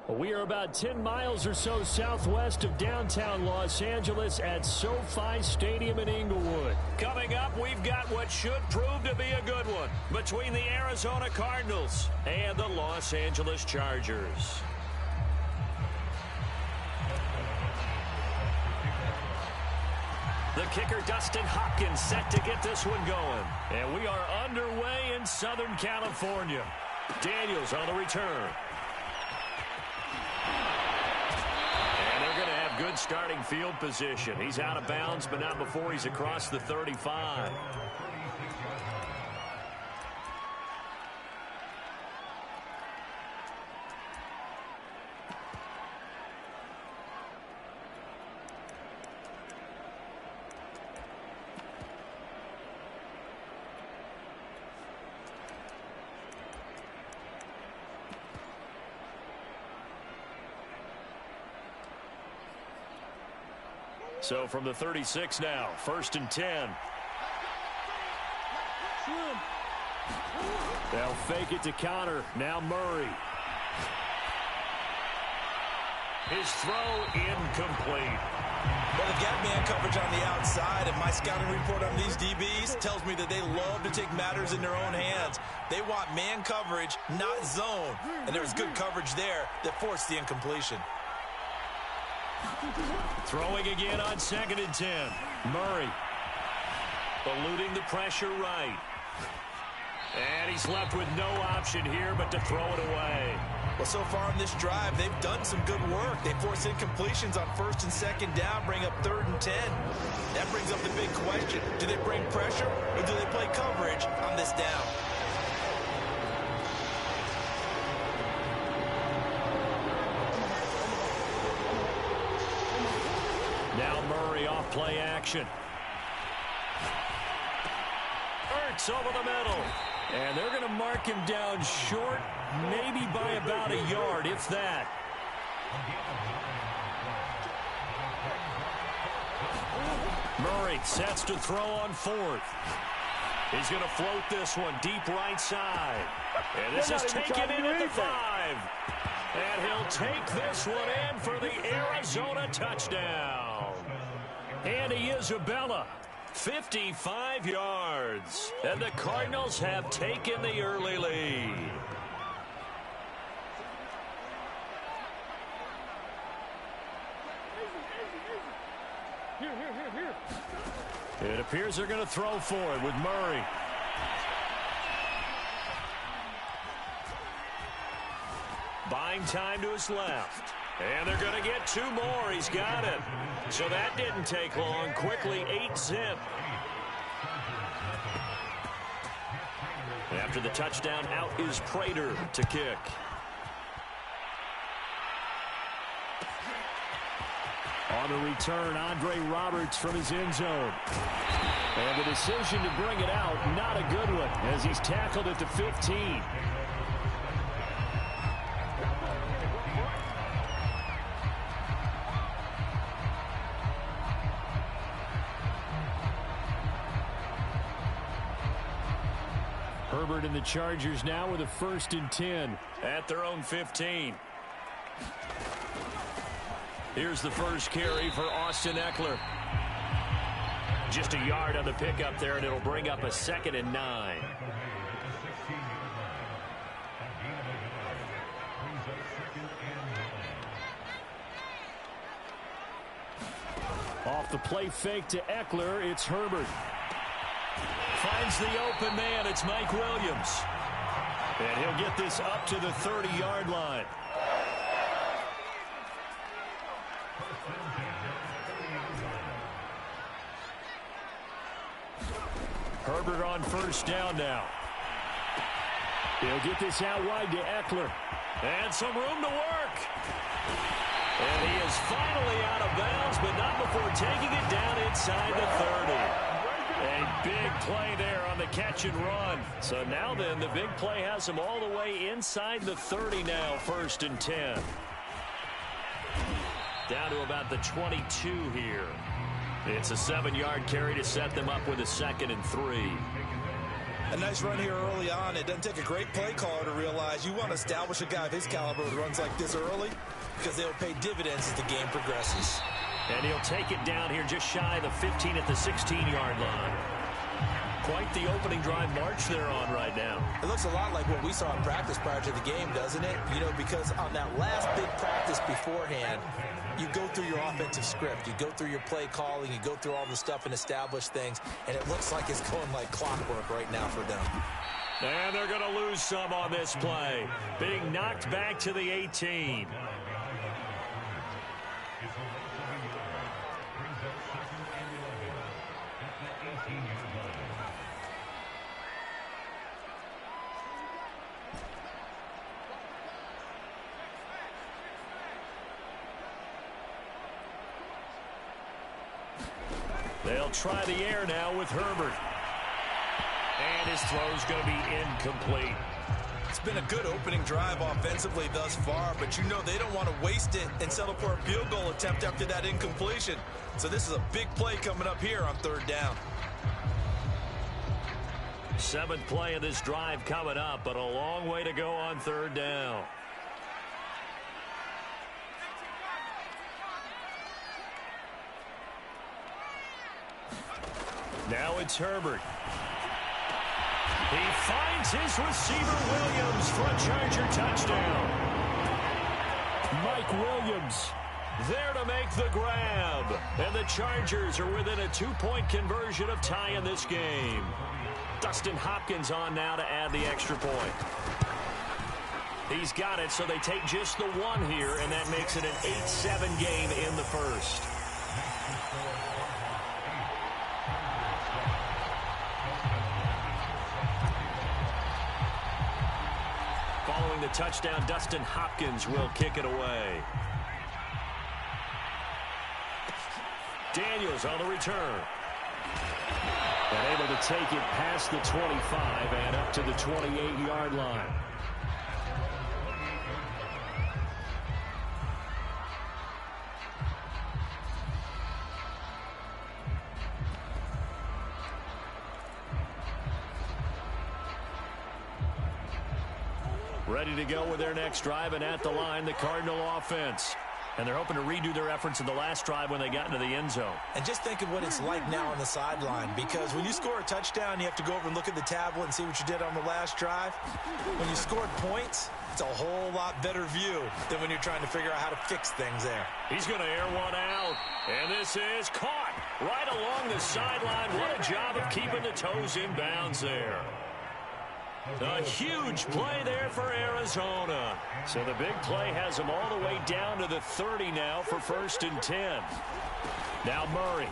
We are about 10 miles or so southwest of downtown Los Angeles at SoFi Stadium in Inglewood. Coming up, we've got what should prove to be a good one between the Arizona Cardinals and the Los Angeles Chargers. The kicker, Dustin Hopkins, set to get this one going. And we are underway in Southern California. Daniels on the return. And they're going to have good starting field position. He's out of bounds, but not before he's across the 35. So from the 36 now, 1st and 10. They'll fake it to Connor. Now Murray. His throw incomplete. Well, they've got man coverage on the outside, and my scouting report on these DBs tells me that they love to take matters in their own hands. They want man coverage, not zone. And there was good coverage there that forced the incompletion. Throwing again on 2nd and 10. Murray eluding the pressure right. And he's left with no option here but to throw it away. Well, so far on this drive, they've done some good work. They force incompletions on 1st and 2nd down, bring up 3rd and 10. That brings up the big question. Do they bring pressure or do they play coverage on this down? Now Murray off play action. Ertz over the middle. And they're going to mark him down short, maybe by about a yard, if that. Murray sets to throw on 4th. He's going to float this one deep right side. And this is taken in at the 5. And he'll take this one in for the Arizona touchdown. Andy Isabella, 55 yards. And the Cardinals have taken the early lead. It appears they're going to throw for it with Murray. Buying time to his left. And they're going to get 2 more. He's got it. So that didn't take long. Quickly 8-zip. After the touchdown, out is Prater to kick. On the return, Andre Roberts from his end zone. And the decision to bring it out, not a good one, as he's tackled at the 15. Herbert and the Chargers now with a 1st and 10 at their own 15. Here's the first carry for Austin Eckler. Just a yard on the pickup there, and it'll bring up a 2nd and 9. Off the play fake to Eckler, it's Herbert. Finds the open man, it's Mike Williams. And he'll get this up to the 30-yard line. Herbert on 1st down now. He'll get this out wide to Eckler. And some room to work. And he is finally out of bounds, but not before taking it down inside the 30. A big play there on the catch and run. So now then, the big play has him all the way inside the 30 now, 1st and 10. Down to about the 22 here. It's a 7-yard carry to set them up with a 2nd and 3. A nice run here early on. It doesn't take a great play caller to realize you want to establish a guy of his caliber who runs like this early because they'll pay dividends as the game progresses. And he'll take it down here just shy of the 15 at the 16-yard line. Quite the opening drive march they're on right now. It looks a lot like what we saw in practice prior to the game, doesn't it? You know, because on that last big practice beforehand, you go through your offensive script. You go through your play calling. You go through all the stuff and establish things. And it looks like it's going like clockwork right now for them. And they're going to lose some on this play. Being knocked back to the 18. They'll try the air now with Herbert. And his throw's going to be incomplete. It's been a good opening drive offensively thus far, but you know they don't want to waste it and settle for a field goal attempt after that incompletion. So this is a big play coming up here on 3rd down. 7th play of this drive coming up, but a long way to go on 3rd down. Now it's Herbert. He finds his receiver, Williams, for a Charger touchdown. Mike Williams there to make the grab. And the Chargers are within a 2-point conversion of tying this game. Dustin Hopkins on now to add the extra point. He's got it, so they take just the one here, and that makes it an 8-7 game in the first. Following the touchdown, Dustin Hopkins will kick it away. Daniels on the return. And able to take it past the 25 and up to the 28-yard line. Ready to go with their next drive, and at the line, the Cardinal offense. And they're hoping to redo their efforts in the last drive when they got into the end zone. And just think of what it's like now on the sideline, because when you score a touchdown, you have to go over and look at the tablet and see what you did on the last drive. When you scored points, it's a whole lot better view than when you're trying to figure out how to fix things there. He's going to air one out, and this is caught right along the sideline. What a job of keeping the toes in bounds there. A huge play there for Arizona. So the big play has them all the way down to the 30 now for 1st and 10. Now Murray.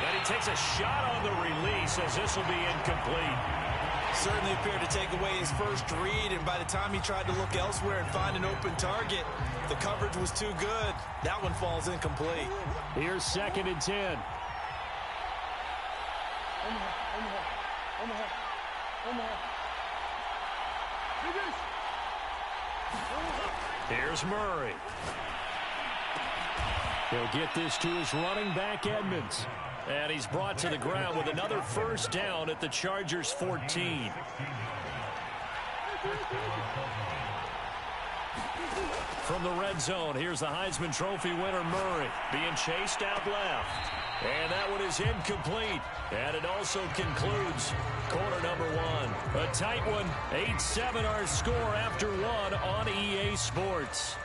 And he takes a shot on the release as this will be incomplete. Certainly appeared to take away his first read, and by the time he tried to look elsewhere and find an open target, the coverage was too good. That one falls incomplete. Here's 2nd and 10. Here's Murray. He'll get this to his running back, Edmonds. And he's brought to the ground with another 1st down at the Chargers' 14. From the red zone, here's the Heisman Trophy winner, Murray, being chased out left. And that one is incomplete. And it also concludes quarter number 1. A tight one. 8-7 our score after 1 on EA Sports.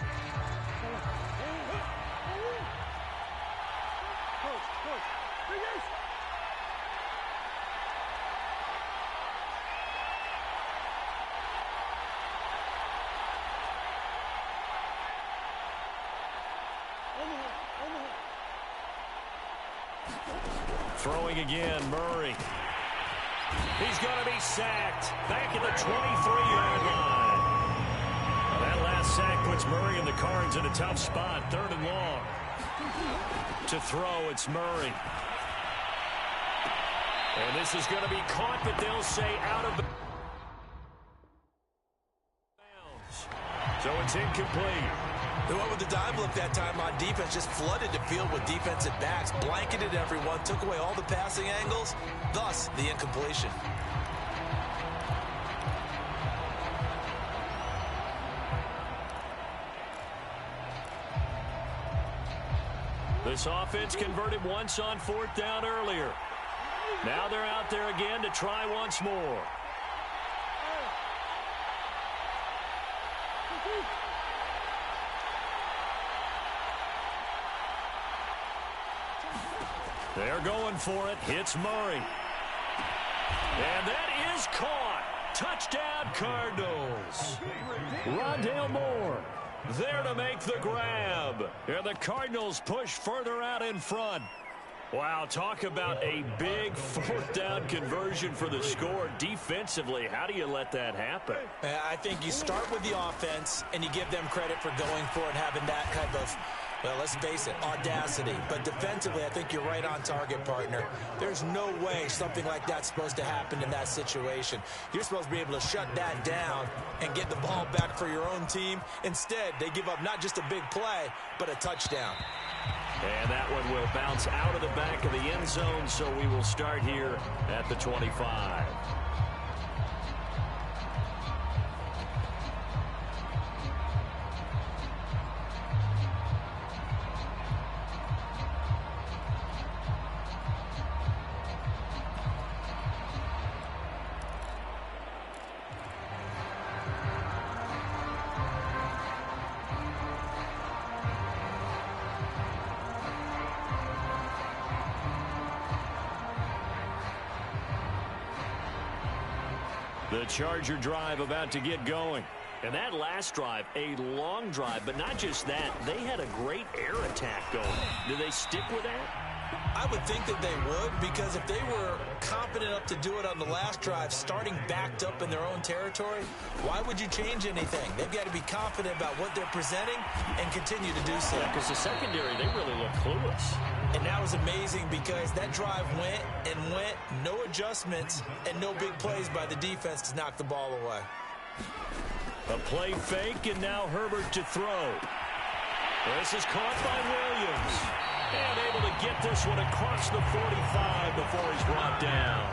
Throwing again, Murray. He's going to be sacked. Back at the 23-yard line. Now that last sack puts Murray and the Cards in a tough spot. 3rd and long. To throw, it's Murray. And this is going to be caught, but they'll say out of the bounds. So it's incomplete. They went with the dive look that time on defense, just flooded the field with defensive backs, blanketed everyone, took away all the passing angles, thus the incompletion. This offense converted once on 4th down earlier. Now they're out there again to try once more. They're going for it. Hits Murray. And that is caught. Touchdown, Cardinals. Rondale Moore there to make the grab. And the Cardinals push further out in front. Wow, talk about a big 4th down conversion for the score. Defensively, how do you let that happen? I think you start with the offense, and you give them credit for going for it, having that kind of, well, let's face it, audacity. But defensively, I think you're right on target, partner. There's no way something like that's supposed to happen in that situation. You're supposed to be able to shut that down and get the ball back for your own team. Instead, they give up not just a big play, but a touchdown. And that one will bounce out of the back of the end zone, so we will start here at the 25. The Charger drive about to get going. And that last drive, a long drive, but not just that. They had a great air attack going. Do they stick with that? I would think that they would, because if they were confident enough to do it on the last drive, starting backed up in their own territory, why would you change anything? They've got to be confident about what they're presenting and continue to do so. Yeah, because the secondary, they really look clueless. And that was amazing because that drive went and went, no adjustments, and no big plays by the defense to knock the ball away. A play fake, and now Herbert to throw. This is caught by Williams. And able to get this one across the 45 before he's brought down.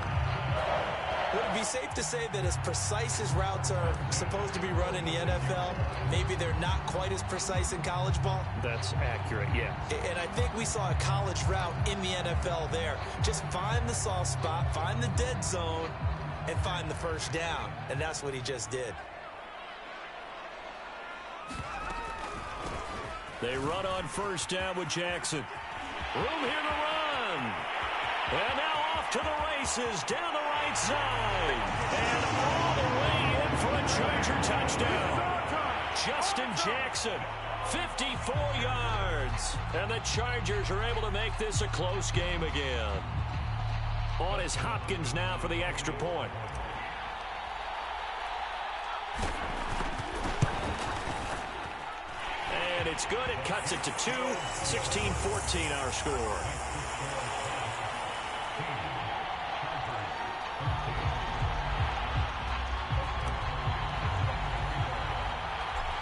Would it be safe to say that as precise as routes are supposed to be run in the NFL, maybe they're not quite as precise in college ball? That's accurate, yeah. And I think we saw a college route in the NFL there. Just find the soft spot, find the dead zone, and find the first down. And that's what he just did. They run on first down with Jackson. Room here to run. And now off to the races down the right side. And all the way in for a Charger touchdown. Justin Jackson, 54 yards. And the Chargers are able to make this a close game again. On is Hopkins now for the extra point. And it's good. It cuts it to 2. 16-14 our score.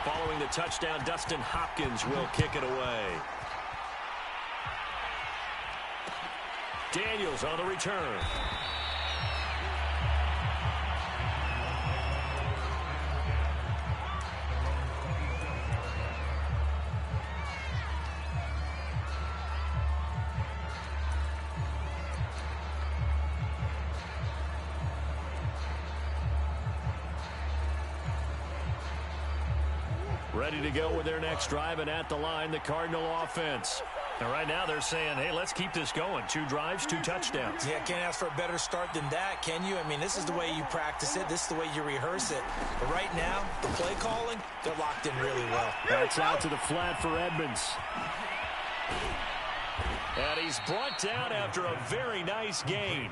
Following the touchdown, Dustin Hopkins will kick it away. Daniels on the return. Ready to go with their next drive, and at the line, the Cardinal offense. And right now they're saying, hey, let's keep this going. 2 drives, 2 touchdowns. Yeah, can't ask for a better start than that, can you? I mean, this is the way you practice it. This is the way you rehearse it. But right now, the play calling, they're locked in really well. That's out to the flat for Edmonds. And he's brought down after a very nice gain.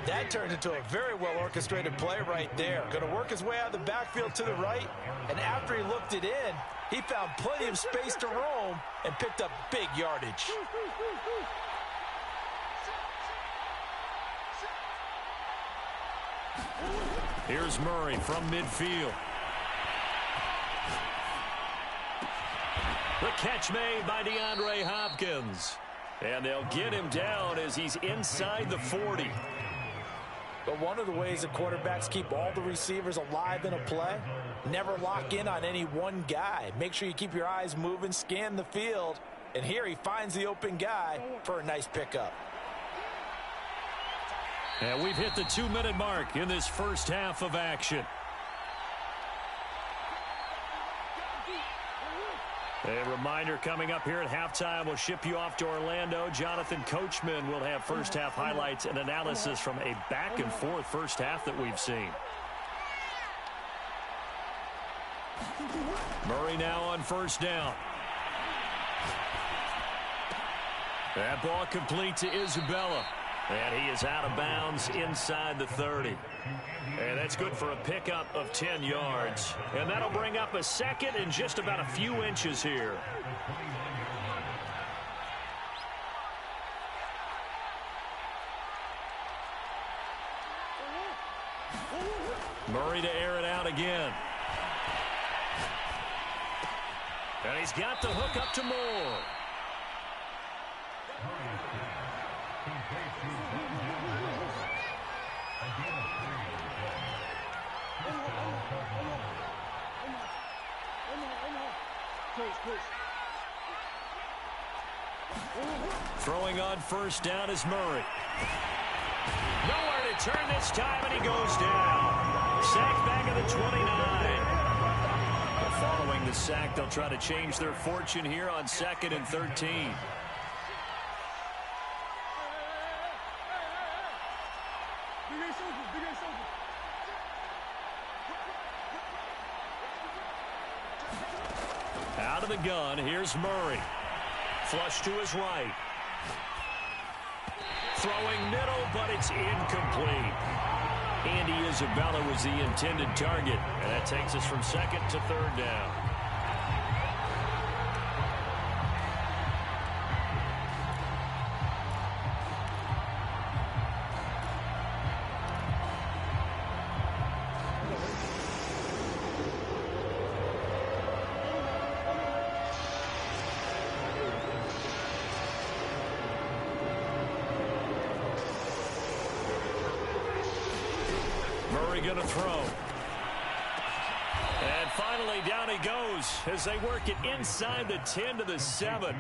That turned into a very well-orchestrated play right there. Going to work his way out of the backfield to the right, and after he looked it in, he found plenty of space to roam and picked up big yardage. Here's Murray from midfield. The catch made by DeAndre Hopkins. And they'll get him down as he's inside the 40. But one of the ways that quarterbacks keep all the receivers alive in a play, never lock in on any one guy. Make sure you keep your eyes moving, scan the field. And here he finds the open guy for a nice pickup. And we've hit the 2-minute mark in this first half of action. A reminder coming up here at halftime, we'll ship you off to Orlando. Jonathan Coachman will have first half highlights and analysis from a back and forth first half that we've seen. Murray now on first down. That ball complete to Isabella. And he is out of bounds inside the 30. And that's good for a pickup of 10 yards. And that'll bring up a second and just about a few inches here. Murray to air it out again. And he's got the hook up to Moore. Throwing on first down is Murray. Nowhere to turn this time, and he goes down. Sacked back at the 29. Following the sack, they'll try to change their fortune here on 2nd and 13. Out of the gun, here's Murray. Flush to his right. Throwing middle, but it's incomplete. Andy Isabella was the intended target, and that takes us from 2nd to 3rd down. Murray going to throw. And finally down he goes as they work it inside the 10 to the 7.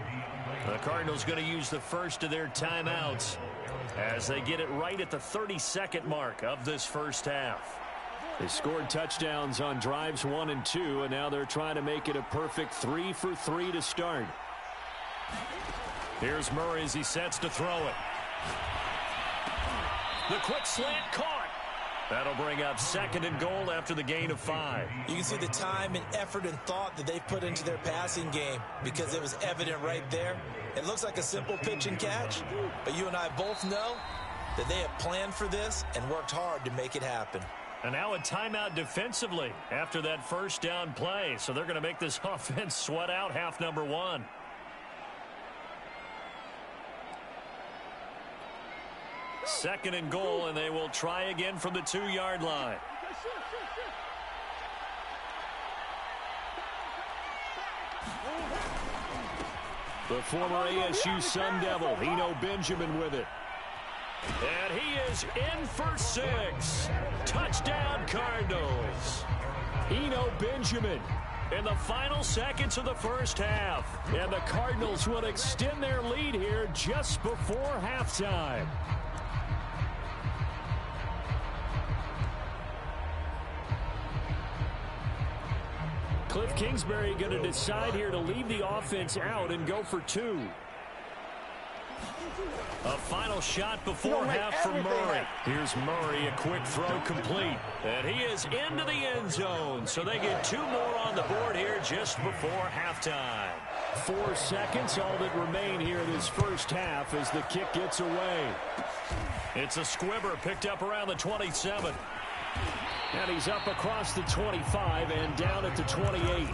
The Cardinals going to use the first of their timeouts as they get it right at the 32nd mark of this first half. They scored touchdowns on drives 1 and 2, and now they're trying to make it a perfect 3 for 3 to start. Here's Murray as he sets to throw it. The quick slant caught. That'll bring up 2nd and goal after the gain of 5. You can see the time and effort and thought that they've put into their passing game because it was evident right there. It looks like a simple pitch and catch, but you and I both know that they have planned for this and worked hard to make it happen. And now a timeout defensively after that first down play. So they're going to make this offense sweat out half number 1. Second and goal, and they will try again from the 2-yard line. The former ASU Sun Devil, Eno Benjamin with it. And he is in for 6. Touchdown, Cardinals. Eno Benjamin in the final seconds of the first half. And the Cardinals will extend their lead here just before halftime. Cliff Kingsbury going to decide here to leave the offense out and go for 2. A final shot before half from Murray. Here's Murray, a quick throw complete. And he is into the end zone. So they get 2 more on the board here just before halftime. 4 seconds, all that remain here this first half as the kick gets away. It's a squibber picked up around the 27. And he's up across the 25 and down at the 28.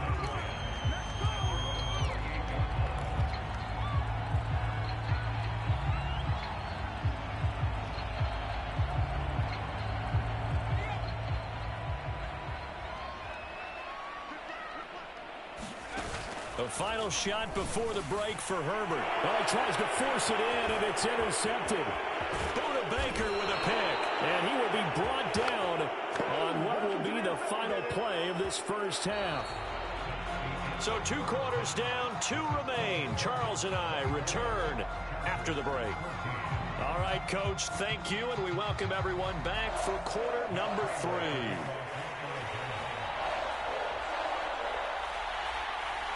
A final shot before the break for Herbert. Well, he tries to force it in, and it's intercepted. Buda Baker with a pick, and he will be brought down on what will be the final play of this first half. So 2 quarters down, 2 remain. Charles and I return after the break. All right, Coach, thank you, and we welcome everyone back for quarter number 3.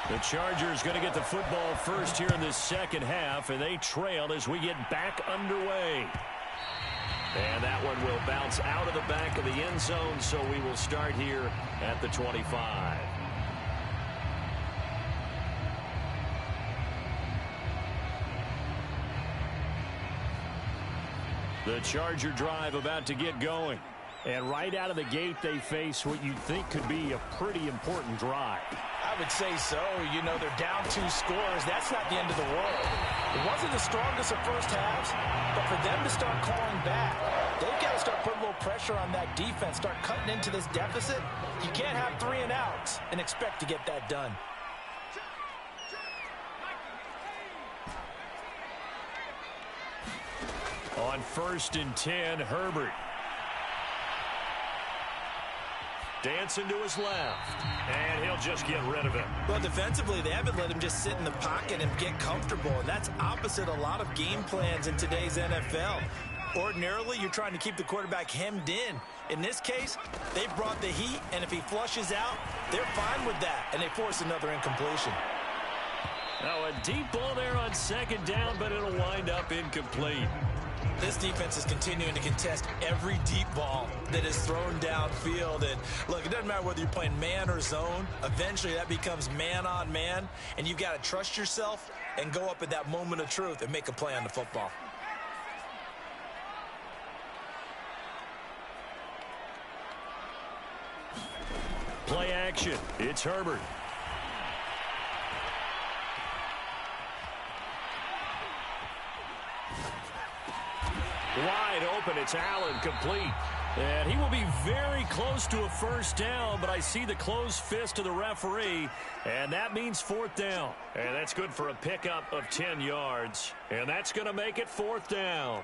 The Chargers going to get the football first here in this second half, and they trail as we get back underway. And that one will bounce out of the back of the end zone, so we will start here at the 25. The Charger drive about to get going. And right out of the gate, they face what you'd think could be a pretty important drive. I would say so. You know, they're down 2 scores. That's not the end of the world. It wasn't the strongest of first halves, but for them to start calling back, they've got to start putting a little pressure on that defense, start cutting into this deficit. You can't have 3 and outs and expect to get that done. On 1st and 10, Herbert. Dancing to his left, and he'll just get rid of him. Well, defensively, they haven't let him just sit in the pocket and get comfortable, and that's opposite a lot of game plans in today's NFL. Ordinarily, you're trying to keep the quarterback hemmed in. In this case, they brought the heat, and if he flushes out, they're fine with that, and they force another incompletion. Now, a deep ball there on 2nd down, but it'll wind up incomplete. This defense is continuing to contest every deep ball that is thrown downfield. And, look, it doesn't matter whether you're playing man or zone. Eventually, that becomes man-on-man, and you've got to trust yourself and go up at that moment of truth and make a play on the football. Play action. It's Herbert. Wide open. It's Allen, complete. And he will be very close to a first down, but I see the closed fist of the referee, and that means 4th down. And that's good for a pickup of 10 yards. And that's going to make it 4th down.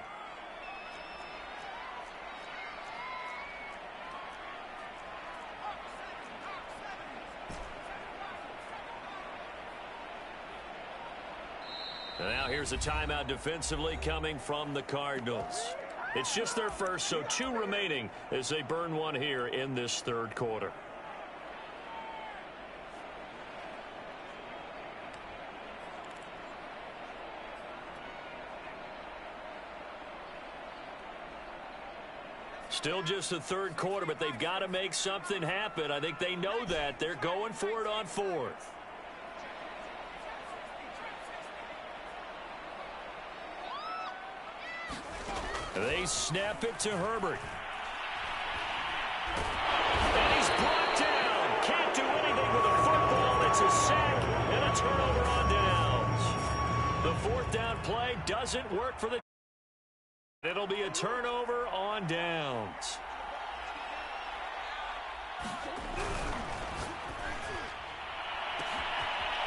Now here's a timeout defensively coming from the Cardinals. It's just their first, so 2 remaining as they burn one here in this 3rd quarter. Still just the 3rd quarter, but they've got to make something happen. I think they know that. They're going for it on 4th. They snap it to Herbert. And he's brought down. Can't do anything with a football. It's a sack and a turnover on downs. The 4th down play doesn't work for the... It'll be a turnover on downs.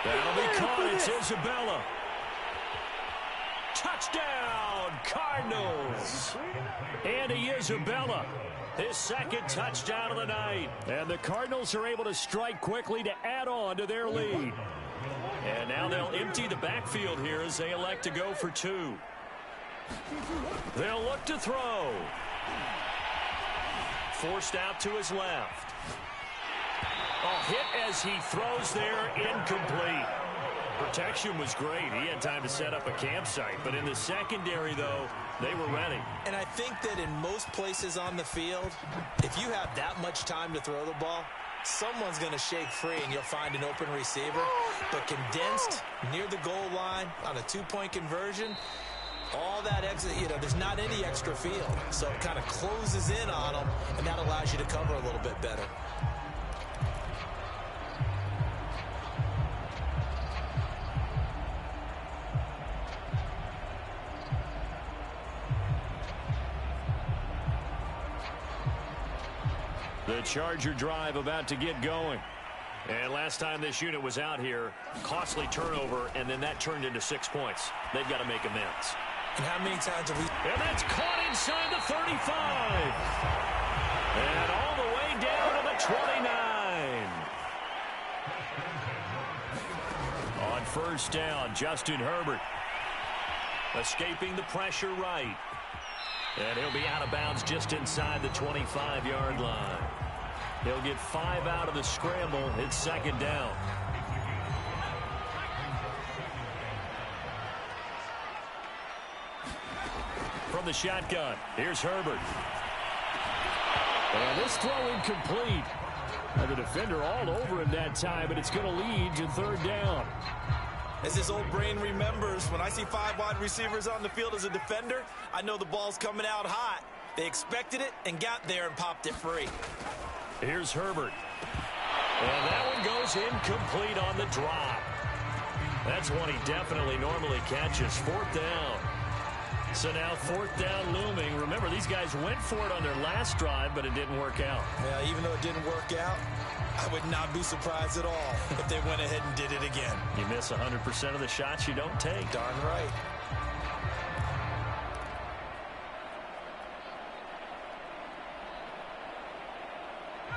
That'll be caught. It's Isabella. Touchdown, Cardinals. Andy Isabella, his 2nd touchdown of the night. And the Cardinals are able to strike quickly to add on to their lead. And now they'll empty the backfield here as they elect to go for 2. They'll look to throw. Forced out to his left. A hit as he throws there, incomplete. Protection was great. He had time to set up a campsite. But in the secondary, though, they were ready. And I think that in most places on the field, if you have that much time to throw the ball, someone's going to shake free and you'll find an open receiver. But condensed near the goal line on a 2-point conversion, all that exit, there's not any extra field. So it kind of closes in on them, and that allows you to cover a little bit better. The Charger drive about to get going. And last time this unit was out here, costly turnover, and then that turned into 6 points. They've got to make amends. And how many times have we... And that's caught inside the 35. And all the way down to the 29. On first down, Justin Herbert escaping the pressure right. And he'll be out of bounds just inside the 25-yard line. He'll get 5 out of the scramble. It's second down. From the shotgun, here's Herbert. And this throw incomplete. And the defender all over him that time, but it's going to lead to third down. As his old brain remembers, when I see 5 wide receivers on the field as a defender, I know the ball's coming out hot. They expected it and got there and popped it free. Here's Herbert. And that one goes incomplete on the drop. That's one he definitely normally catches. Fourth down. So now fourth down looming. Remember, these guys went for it on their last drive, but it didn't work out. Yeah, even though it didn't work out, I would not be surprised at all if they went ahead and did it again. You miss 100% of the shots you don't take. Darn right.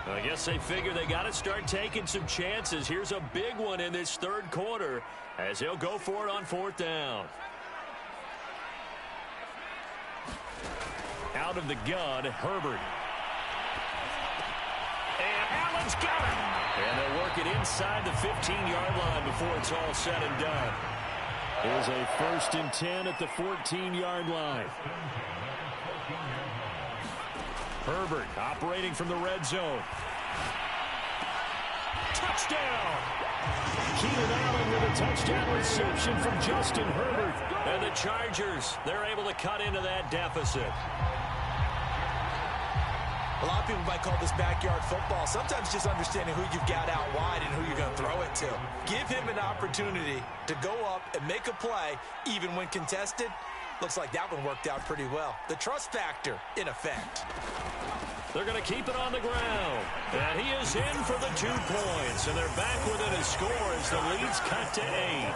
I guess they figure they got to start taking some chances. Here's a big one in this third quarter as he'll go for it on fourth down. Out of the gun, Herbert. And Allen's got it. And they'll work it inside the 15-yard line before it's all said and done. Here's a 1st and 10 at the 14-yard line. Herbert operating from the red zone. Touchdown! Keenan Allen with a touchdown reception from Justin Herbert. And the Chargers, they're able to cut into that deficit. A lot of people might call this backyard football. Sometimes just understanding who you've got out wide and who you're going to throw it to. Give him an opportunity to go up and make a play, even when contested. Looks like that one worked out pretty well. The trust factor in effect. They're going to keep it on the ground. And he is in for the 2 points. And they're back within a score as the lead's cut to 8.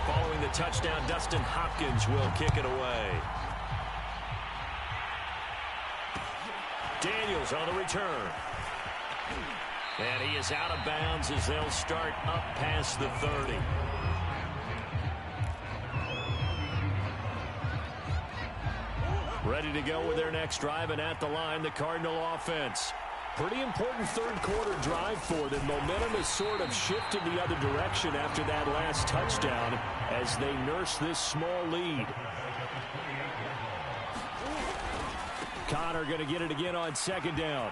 Following the touchdown, Dustin Hopkins will kick it away. Daniels on the return. And he is out of bounds as they'll start up past the 30. Ready to go with their next drive, and at the line, the Cardinal offense. Pretty important third quarter drive for them. Momentum has sort of shifted the other direction after that last touchdown as they nurse this small lead. Connor going to get it again on second down.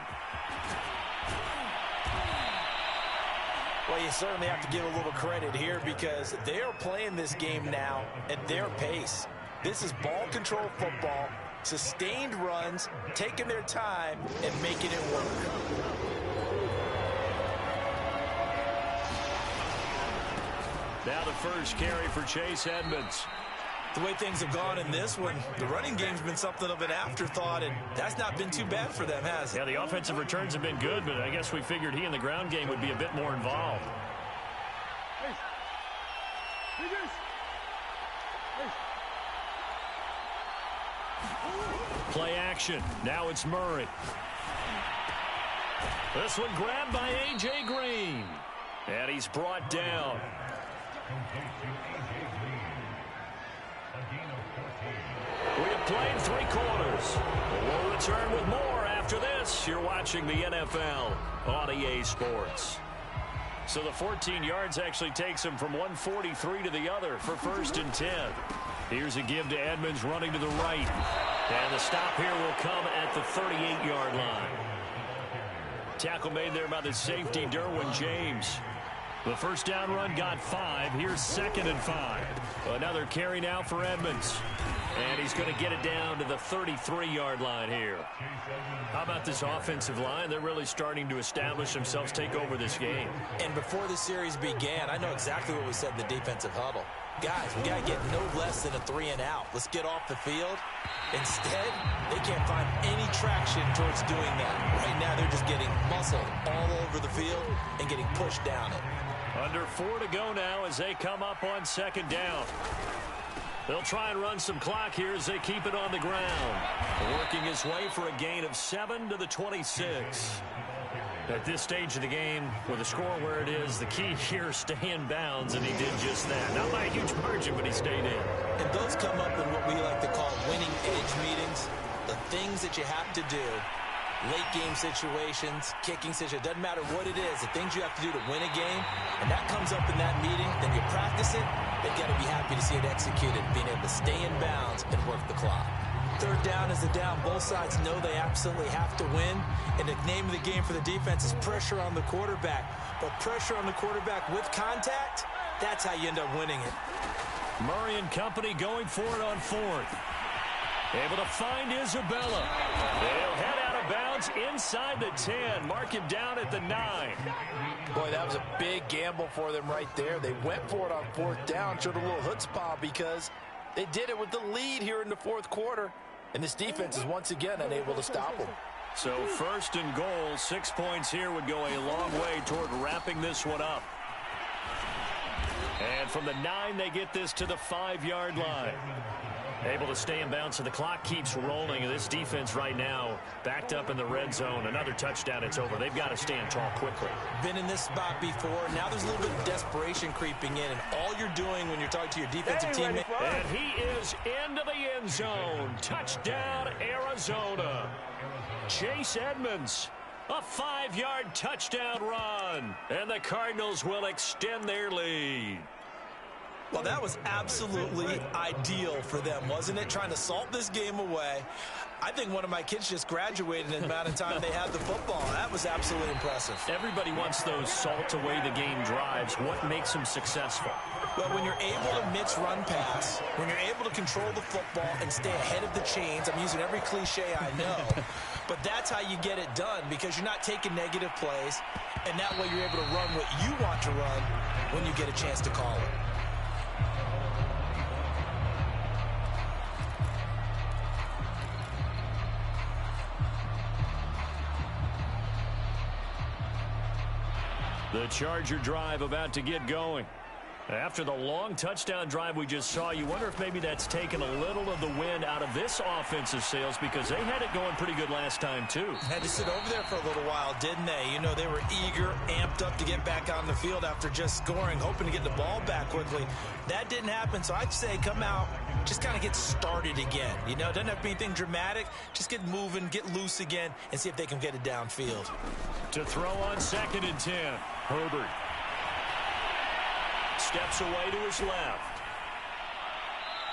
Well, you certainly have to give a little credit here because they are playing this game now at their pace. This is ball control football, sustained runs, taking their time, and making it work. Now the first carry for Chase Edmonds. The way things have gone in this one, the running game's been something of an afterthought, and that's not been too bad for them, has it? Yeah, the offensive returns have been good, but I guess we figured he in the ground game would be a bit more involved. Play action. Now it's Murray. This one grabbed by A.J. Green. And he's brought down. We have played 3 quarters. We'll return with more after this. You're watching the NFL on EA Sports. So the 14 yards actually takes him from 143 to the other for 1st and 10. Here's a give to Edmonds running to the right. And the stop here will come at the 38-yard line. Tackle made there by the safety, Derwin James. The first down run got 5. Here's 2nd and 5. Another carry now for Edmonds. And he's going to get it down to the 33-yard line here. How about this offensive line? They're really starting to establish themselves, take over this game. And before the series began, I know exactly what we said in the defensive huddle. Guys, we got to get no less than a 3 and out. Let's get off the field. Instead, they can't find any traction towards doing that. Right now, they're just getting muscled all over the field and getting pushed down it. Under 4 to go now as they come up on second down. They'll try and run some clock here as they keep it on the ground. Working his way for a gain of 7 to the 26. At this stage of the game, with the score where it is, the key here is stay in bounds, and he did just that. Not by a huge margin, but he stayed in. And those come up in what we like to call winning edge meetings. The things that you have to do, late game situations, kicking situations, doesn't matter what it is, the things you have to do to win a game, and that comes up in that meeting, then you practice it, they've got to be happy to see it executed, being able to stay in bounds and work the clock. Third down is the down. Both sides know they absolutely have to win. And the name of the game for the defense is pressure on the quarterback. But pressure on the quarterback with contact, that's how you end up winning it. Murray and company going for it on 4th. Able to find Isabella. They'll head out of bounds inside the 10. Mark him down at the 9. Boy, that was a big gamble for them right there. They went for it on 4th down. Showed a little chutzpah because they did it with the lead here in the 4th quarter. And this defense is once again unable to stop them. So 1st and goal, 6 points here would go a long way toward wrapping this one up. And from the 9, they get this to the 5-yard line. Able to stay in bounds, so the clock keeps rolling. This defense right now backed up in the red zone. Another touchdown, it's over. They've got to stand tall quickly. Been in this spot before. Now there's a little bit of desperation creeping in, and all you're doing when you're talking to your defensive teammate. And he is into the end zone. Touchdown, Arizona. Chase Edmonds, a 5-yard touchdown run. And the Cardinals will extend their lead. Well, that was absolutely ideal for them, wasn't it? Trying to salt this game away. I think one of my kids just graduated in the amount of time they had the football. That was absolutely impressive. Everybody wants those salt-away-the-game drives. What makes them successful? Well, when you're able to mix run pass, when you're able to control the football and stay ahead of the chains, I'm using every cliche I know, but that's how you get it done because you're not taking negative plays, and that way you're able to run what you want to run when you get a chance to call it. The Charger drive about to get going. After the long touchdown drive we just saw, you wonder if maybe that's taken a little of the wind out of this offensive sails because they had it going pretty good last time too. Had to sit over there for a little while, didn't they? You know, they were eager, amped up to get back on the field after just scoring, hoping to get the ball back quickly. That didn't happen, so I'd say come out, just kind of get started again. You know, it doesn't have to be anything dramatic. Just get moving, get loose again, and see if they can get it downfield. To throw on 2nd and 10, Herbert. Steps away to his left.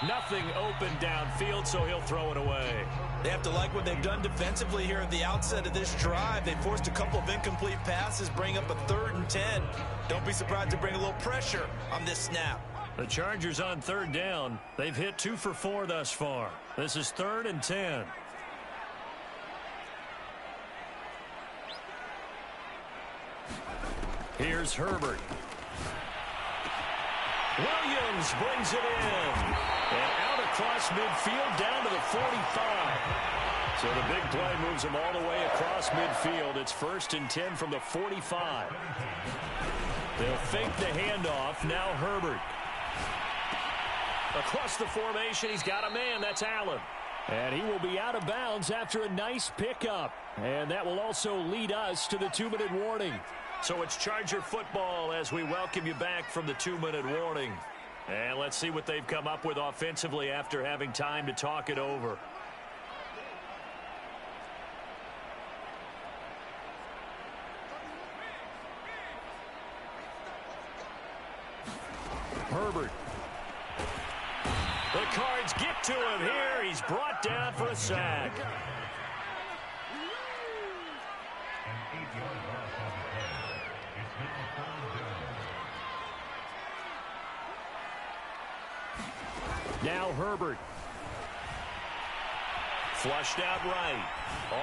Nothing open downfield, so he'll throw it away. They have to like what they've done defensively here at the outset of this drive. They forced a couple of incomplete passes, bring up a 3rd and 10. Don't be surprised to bring a little pressure on this snap. The Chargers on 3rd down. They've hit 2 for 4 thus far. This is 3rd and 10. Here's Herbert. Williams brings it in. And out across midfield down to the 45. So the big play moves him all the way across midfield. It's 1st and 10 from the 45. They'll fake the handoff. Now Herbert. Across the formation, he's got a man. That's Allen. And he will be out of bounds after a nice pickup. And that will also lead us to the 2-minute warning. So it's Charger football as we welcome you back from the 2-minute warning. And let's see what they've come up with offensively after having time to talk it over. Herbert. The Cards get to him here. He's brought down for a sack. Now Herbert. Flushed out right.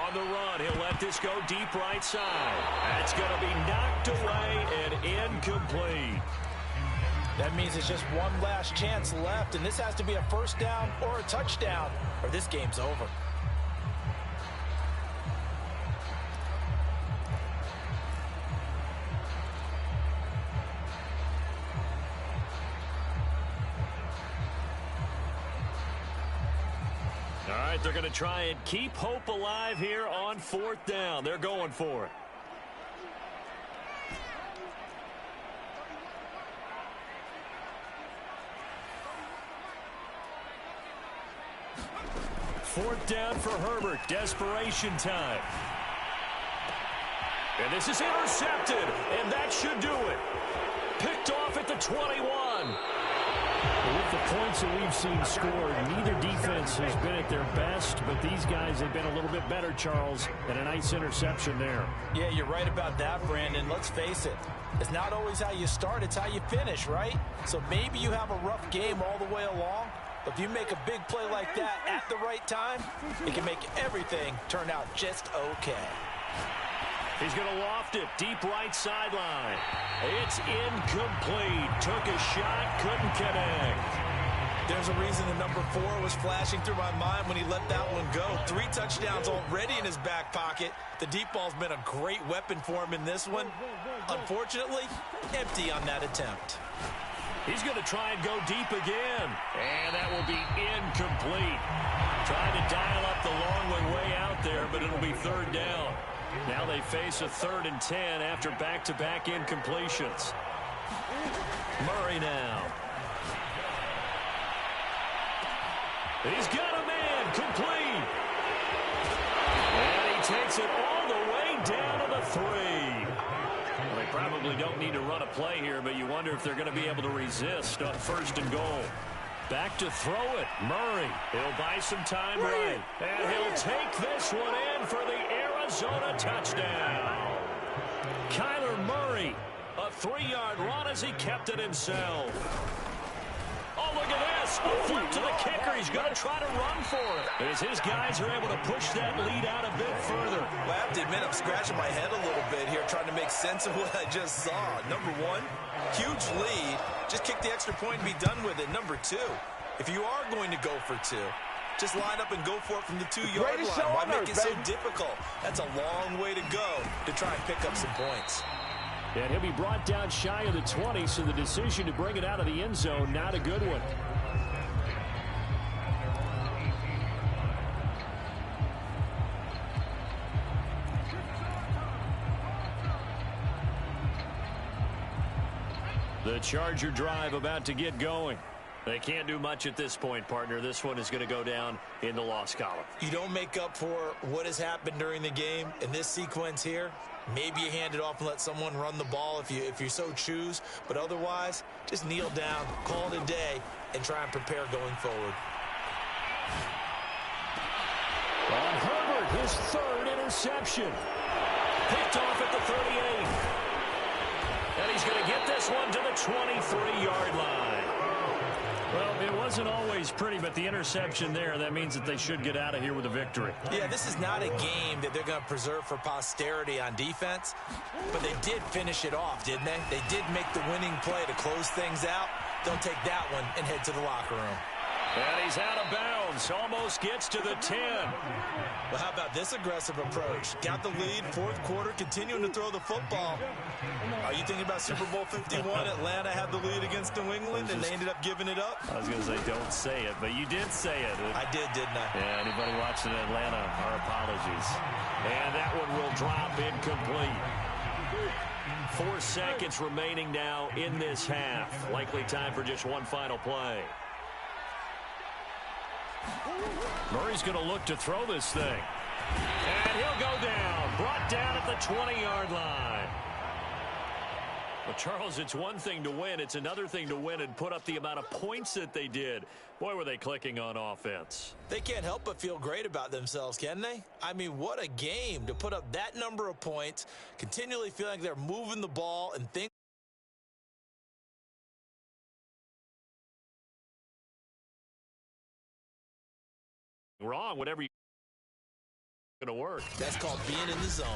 On the run, he'll let this go deep right side. That's going to be knocked away and incomplete. That means it's just one last chance left, and this has to be a first down or a touchdown, or this game's over. All right, they're going to try and keep hope alive here on 4th down. They're going for it. Fourth down for Herbert. Desperation time. And this is intercepted, and that should do it. Picked off at the 21. With the points that we've seen scored, neither defense has been at their best, but these guys have been a little bit better, Charles, and a nice interception there. Yeah, you're right about that, Brandon. Let's face it. It's not always how you start, it's how you finish, right? So maybe you have a rough game all the way along, but if you make a big play like that at the right time, it can make everything turn out just okay. He's going to loft it deep right sideline. It's incomplete. Took a shot, couldn't connect. There's a reason the number 4 was flashing through my mind when he let that one go. 3 touchdowns already in his back pocket. The deep ball's been a great weapon for him in this one. Unfortunately, empty on that attempt. He's going to try and go deep again. And that will be incomplete. Trying to dial up the long way out there, but it'll be 3rd down. Now they face a 3rd and 10 after back-to-back incompletions. Murray now. He's got a man complete. And he takes it all the way down to the 3. Well, they probably don't need to run a play here, but you wonder if they're going to be able to resist on 1st and goal. Back to throw it. Murray. He'll buy some time right. And he'll take this one in for the Arizona touchdown. Kyler Murray, a 3-yard run as he kept it himself. Oh, look at this. A flip to the kicker. He's going to try to run for it. As his guys are able to push that lead out a bit further. Well, I have to admit, I'm scratching my head a little bit here trying to make sense of what I just saw. Number 1, huge lead. Just kick the extra point and be done with it. Number 2, if you are going to go for 2, just line up and go for it from the 2-yard line. Why make it so difficult? That's a long way to go to try and pick up some points. And he'll be brought down shy of the 20, so the decision to bring it out of the end zone, not a good one. The Charger drive about to get going. They can't do much at this point, partner. This one is going to go down in the loss column. You don't make up for what has happened during the game in this sequence here. Maybe you hand it off and let someone run the ball if you so choose. But otherwise, just kneel down, call it a day, and try and prepare going forward. On Herbert, his 3rd interception. Picked off at the 38. And he's going to get this one to the 23-yard line. Well, it wasn't always pretty, but the interception there, that means that they should get out of here with a victory. Yeah, this is not a game that they're going to preserve for posterity on defense, but they did finish it off, didn't they? They did make the winning play to close things out. They'll take that one and head to the locker room. And he's out of bounds. Almost gets to the 10. Well, how about this aggressive approach? Got the lead, 4th quarter, continuing to throw the football. Are you thinking about Super Bowl 51? Atlanta had the lead against New England, and they ended up giving it up? I was going to say, don't say it, but you did say it. I did, didn't I? Yeah, anybody watching Atlanta, our apologies. And that one will drop incomplete. 4 seconds remaining now in this half. Likely time for just one final play. Murray's going to look to throw this thing. And he'll go down. Brought down at the 20-yard line. Well, Charles, it's one thing to win. It's another thing to win and put up the amount of points that they did. Boy, were they clicking on offense. They can't help but feel great about themselves, can they? I mean, what a game to put up that number of points, continually feeling like they're moving the ball and thinking. Wrong, whatever you're going to work. That's called being in the zone.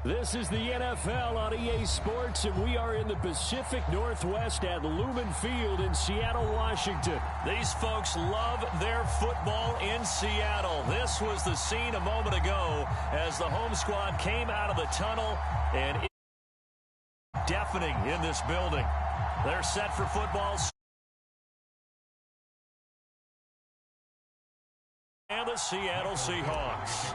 This is the NFL on EA Sports, and we are in the Pacific Northwest at Lumen Field in Seattle, Washington. These folks love their football in Seattle. This was the scene a moment ago as the home squad came out of the tunnel, and it was deafening in this building. They're set for football. And the Seattle Seahawks.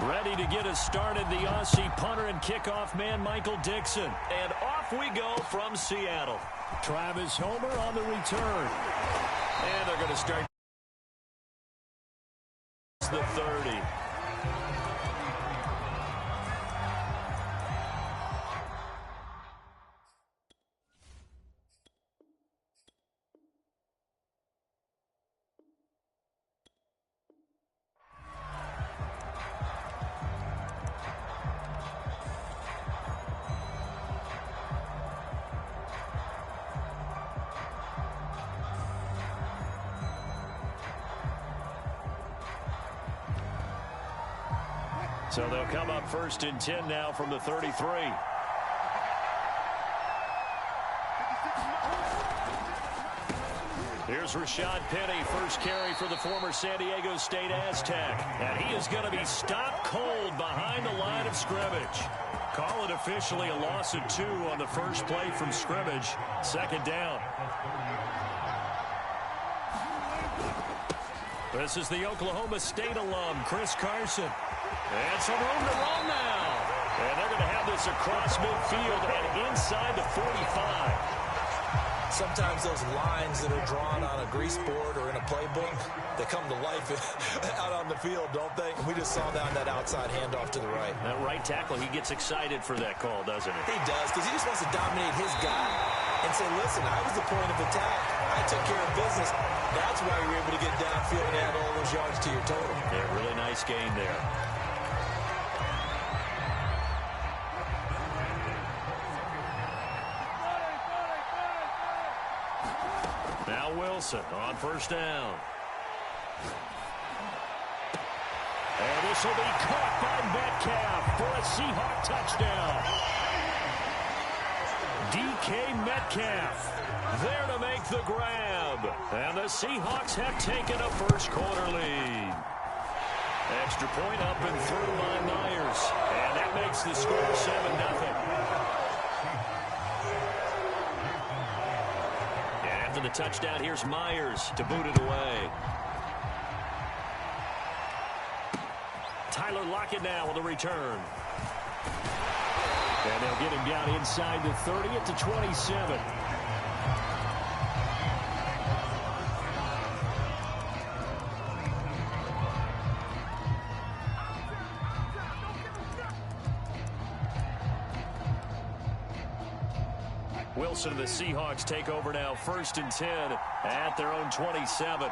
Ready to get us started, the Aussie punter and kickoff man, Michael Dixon. And off we go from Seattle. Travis Homer on the return. And they're going to start the 30. So they'll come up 1st and 10 now from the 33. Here's Rashad Penny, first carry for the former San Diego State Aztec. And he is going to be stopped cold behind the line of scrimmage. Call it officially a loss of 2 on the first play from scrimmage. 2nd down. This is the Oklahoma State alum, Chris Carson. And some room to run now. And they're going to have this across midfield and inside the 45. Sometimes those lines that are drawn on a grease board or in a playbook, they come to life out on the field, don't they? And we just saw that outside handoff to the right. That right tackle, he gets excited for that call, doesn't he? He does, because he just wants to dominate his guy and say, listen, I was the point of attack. I took care of business. That's why you were able to get downfield and add all those yards to your total. Yeah, really nice gain there. Now Wilson on 1st down. And this will be caught by Metcalf for a Seahawk touchdown. DK Metcalf there to make the grab. And the Seahawks have taken a first-quarter lead. Extra point up and through by Myers. And that makes the score 7-0. After the touchdown, here's Myers to boot it away. Tyler Lockett now on the return. And they'll get him down inside the 30 at the 27. Wilson and the Seahawks take over now, 1st and 10 at their own 27.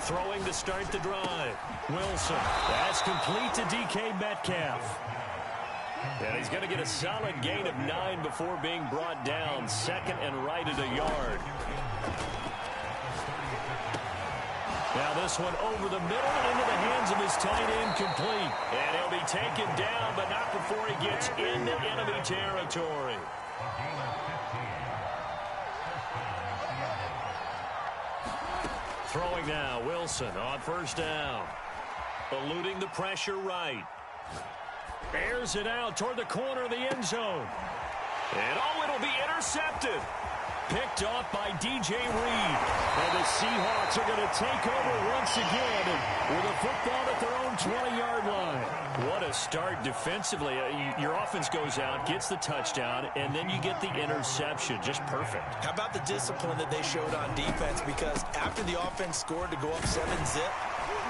Throwing to start the drive. Wilson. That's complete to DK Metcalf. And he's going to get a solid gain of 9 before being brought down. 2nd and right at a yard. Now this one over the middle into the hands of his tight end, complete. And he'll be taken down, but not before he gets into enemy territory. Throwing now, Wilson on 1st down. Eluding the pressure right. Airs it out toward the corner of the end zone. And it'll be intercepted. Picked off by DJ Reed. And the Seahawks are going to take over once again with a football at their own 20-yard line. What a start defensively. Your offense goes out, gets the touchdown, and then you get the interception. Just perfect. How about the discipline that they showed on defense? Because after the offense scored to go up 7-zip,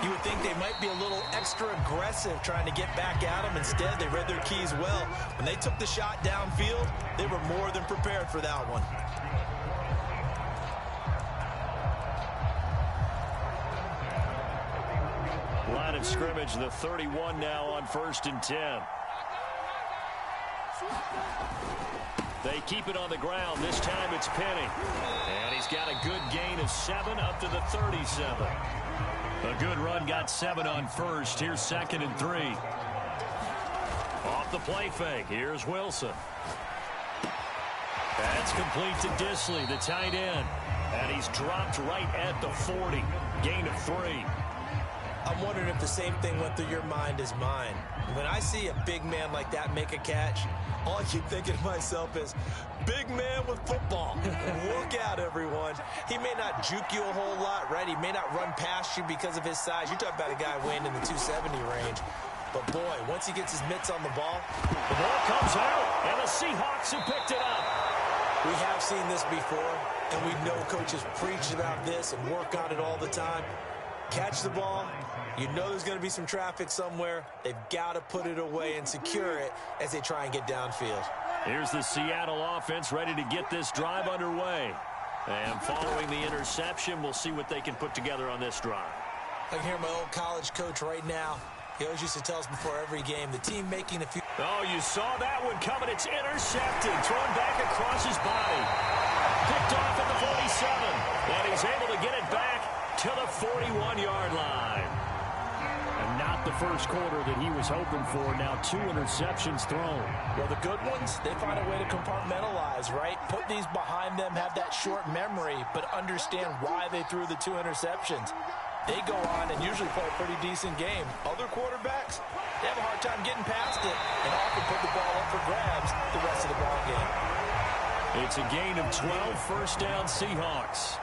you would think they might be a little extra aggressive trying to get back at them. Instead, they read their keys well. When they took the shot downfield, they were more than prepared for that one. Line of scrimmage, the 31 now on 1st and 10. They keep it on the ground. This time it's Penny. And he's got a good gain of 7 up to the 37. A good run, got 7 on first. Here's 2nd and 3. Off the play fake. Here's Wilson. That's complete to Disley, the tight end. And he's dropped right at the 40. Gain of 3. I'm wondering if the same thing went through your mind as mine. When I see a big man like that make a catch, all I keep thinking to myself is, big man with football. Look out, everyone. He may not juke you a whole lot, right? He may not run past you because of his size. You're talking about a guy weighing in the 270 range. But, boy, once he gets his mitts on the ball comes out, and the Seahawks have picked it up. We have seen this before, and we know coaches preach about this and work on it all the time. Catch the ball. You know there's going to be some traffic somewhere. They've got to put it away and secure it as they try and get downfield. Here's the Seattle offense ready to get this drive underway. And following the interception, we'll see what they can put together on this drive. I can hear my old college coach right now. He always used to tell us before every game, the team making a few... Oh, you saw that one coming. It's intercepted. Thrown back across his body. Picked off at the 47. And he's able to get it back to the 41-yard line. And not the first quarter that he was hoping for. Now 2 interceptions thrown. Well, the good ones, they find a way to compartmentalize, right? Put these behind them, have that short memory, but understand why they threw the 2 interceptions. They go on and usually play a pretty decent game. Other quarterbacks, they have a hard time getting past it and often put the ball up for grabs the rest of the ball game. It's a gain of 12, first down Seahawks.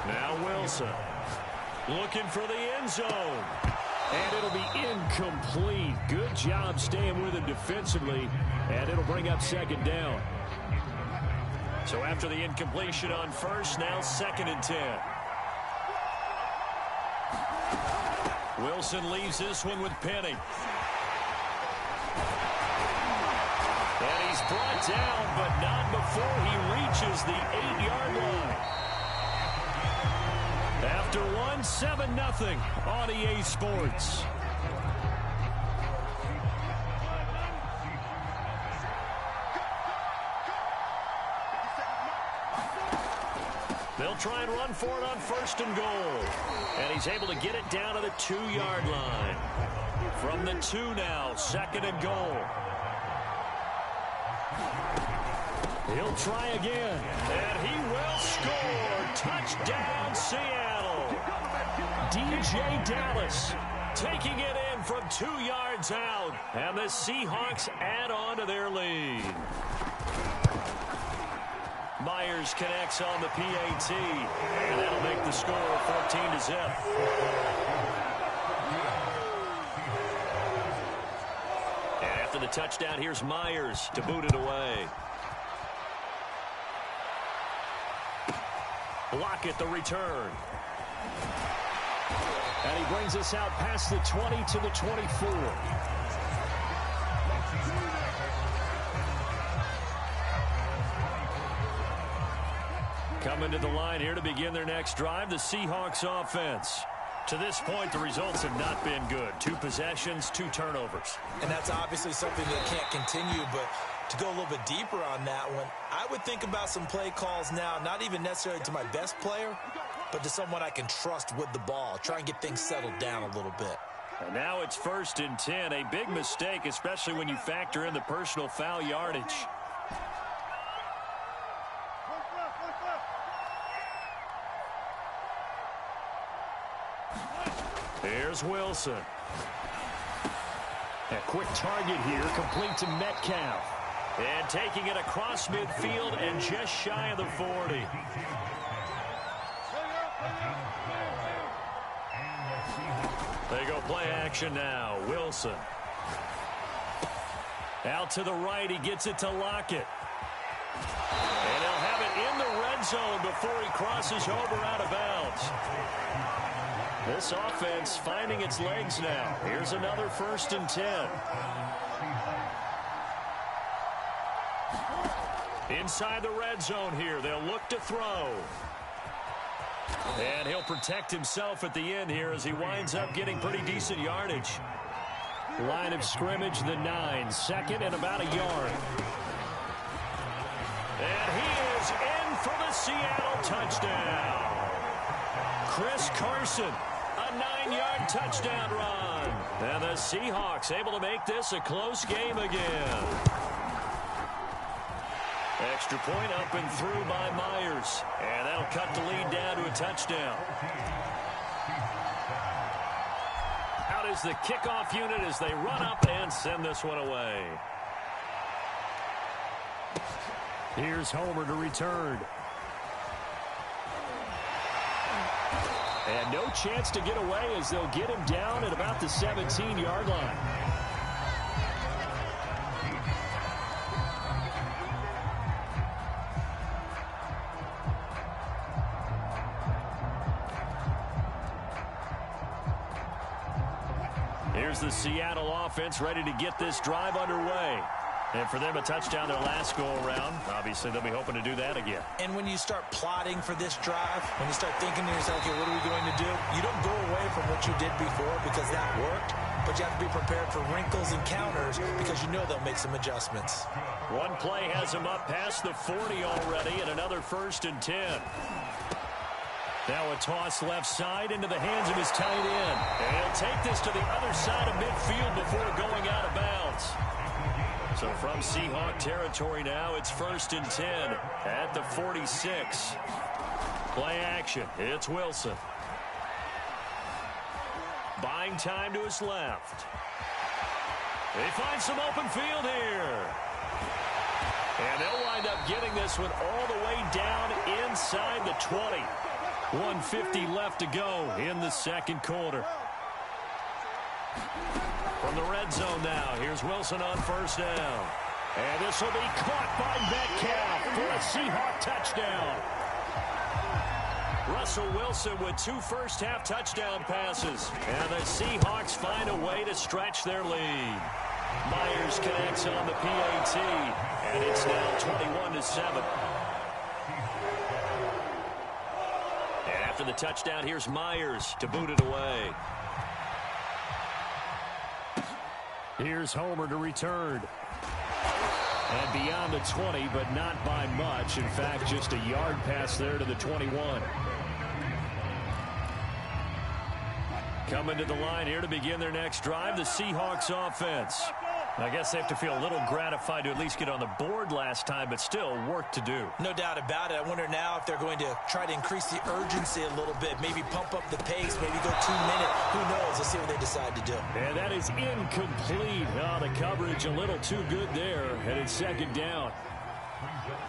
Now Wilson looking for the end zone. And it'll be incomplete. Good job staying with him defensively. And it'll bring up 2nd down. So after the incompletion on first, now 2nd and 10. Wilson leaves this one with Penny. And he's brought down, but not before he reaches the 8-yard line. After 7-0 on EA Sports. They'll try and run for it on 1st and goal. And he's able to get it down to the 2-yard line. From the 2 now, 2nd and goal. He'll try again. And he will score. Touchdown, Seattle. DJ Dallas taking it in from 2 yards out. And the Seahawks add on to their lead. Myers connects on the PAT, and that'll make the score 14-0. And after the touchdown, here's Myers to boot it away. Lockett the return. And he brings us out past the 20 to the 24. Coming to the line here to begin their next drive, the Seahawks offense. To this point, the results have not been good. 2 possessions, 2 turnovers. And that's obviously something that can't continue, but to go a little bit deeper on that one, I would think about some play calls now, not even necessarily to my best player, but to someone I can trust with the ball. Try and get things settled down a little bit. And now it's 1st and 10, a big mistake, especially when you factor in the personal foul yardage. Here's Wilson. A quick target here, complete to Metcalf. And taking it across midfield and just shy of the 40. They go play action now. Wilson. Out to the right, he gets it to Lockett. And he'll have it in the red zone before he crosses over out of bounds. This offense finding its legs now. Here's another 1st and 10. Inside the red zone here. They'll look to throw. And he'll protect himself at the end here as he winds up getting pretty decent yardage. Line of scrimmage, the 9. 2nd and about a yard. And he is in in for the Seattle touchdown. Chris Carson, a 9-yard touchdown run. And the Seahawks able to make this a close game again. Extra point up and through by Myers. And that'll cut the lead down to a touchdown. Out is the kickoff unit as they run up and send this one away. Here's Homer to return. And no chance to get away as they'll get him down at about the 17-yard line. Here's the Seattle offense ready to get this drive underway. And for them, a touchdown their last go-around. Obviously, they'll be hoping to do that again. And when you start plotting for this drive, when you start thinking to yourself, okay, what are we going to do? You don't go away from what you did before because that worked, but you have to be prepared for wrinkles and counters because you know they'll make some adjustments. One play has him up past the 40 already, and another 1st and 10. Now a toss left side into the hands of his tight end. And he'll take this to the other side of midfield before going out of bounds. So from Seahawk territory now, it's 1st and 10 at the 46. Play action. It's Wilson. Buying time to his left. They find some open field here. And they'll wind up getting this one all the way down inside the 20. 1:50 left to go in the second quarter. From the red zone now, here's Wilson on 1st down. And this will be caught by Metcalf for a Seahawk touchdown. Russell Wilson with 2 first-half touchdown passes. And the Seahawks find a way to stretch their lead. Myers connects on the PAT, and it's now 21-7. And after the touchdown, here's Myers to boot it away. Here's Homer to return. And beyond the 20, but not by much. In fact, just a yard pass there to the 21. Coming to the line here to begin their next drive, the Seahawks offense. I guess they have to feel a little gratified to at least get on the board last time, but still work to do. No doubt about it. I wonder now if they're going to try to increase the urgency a little bit, maybe pump up the pace, maybe go 2 minutes. Who knows? Let's see what they decide to do. And that is incomplete. Oh, the coverage a little too good there, and it's 2nd down.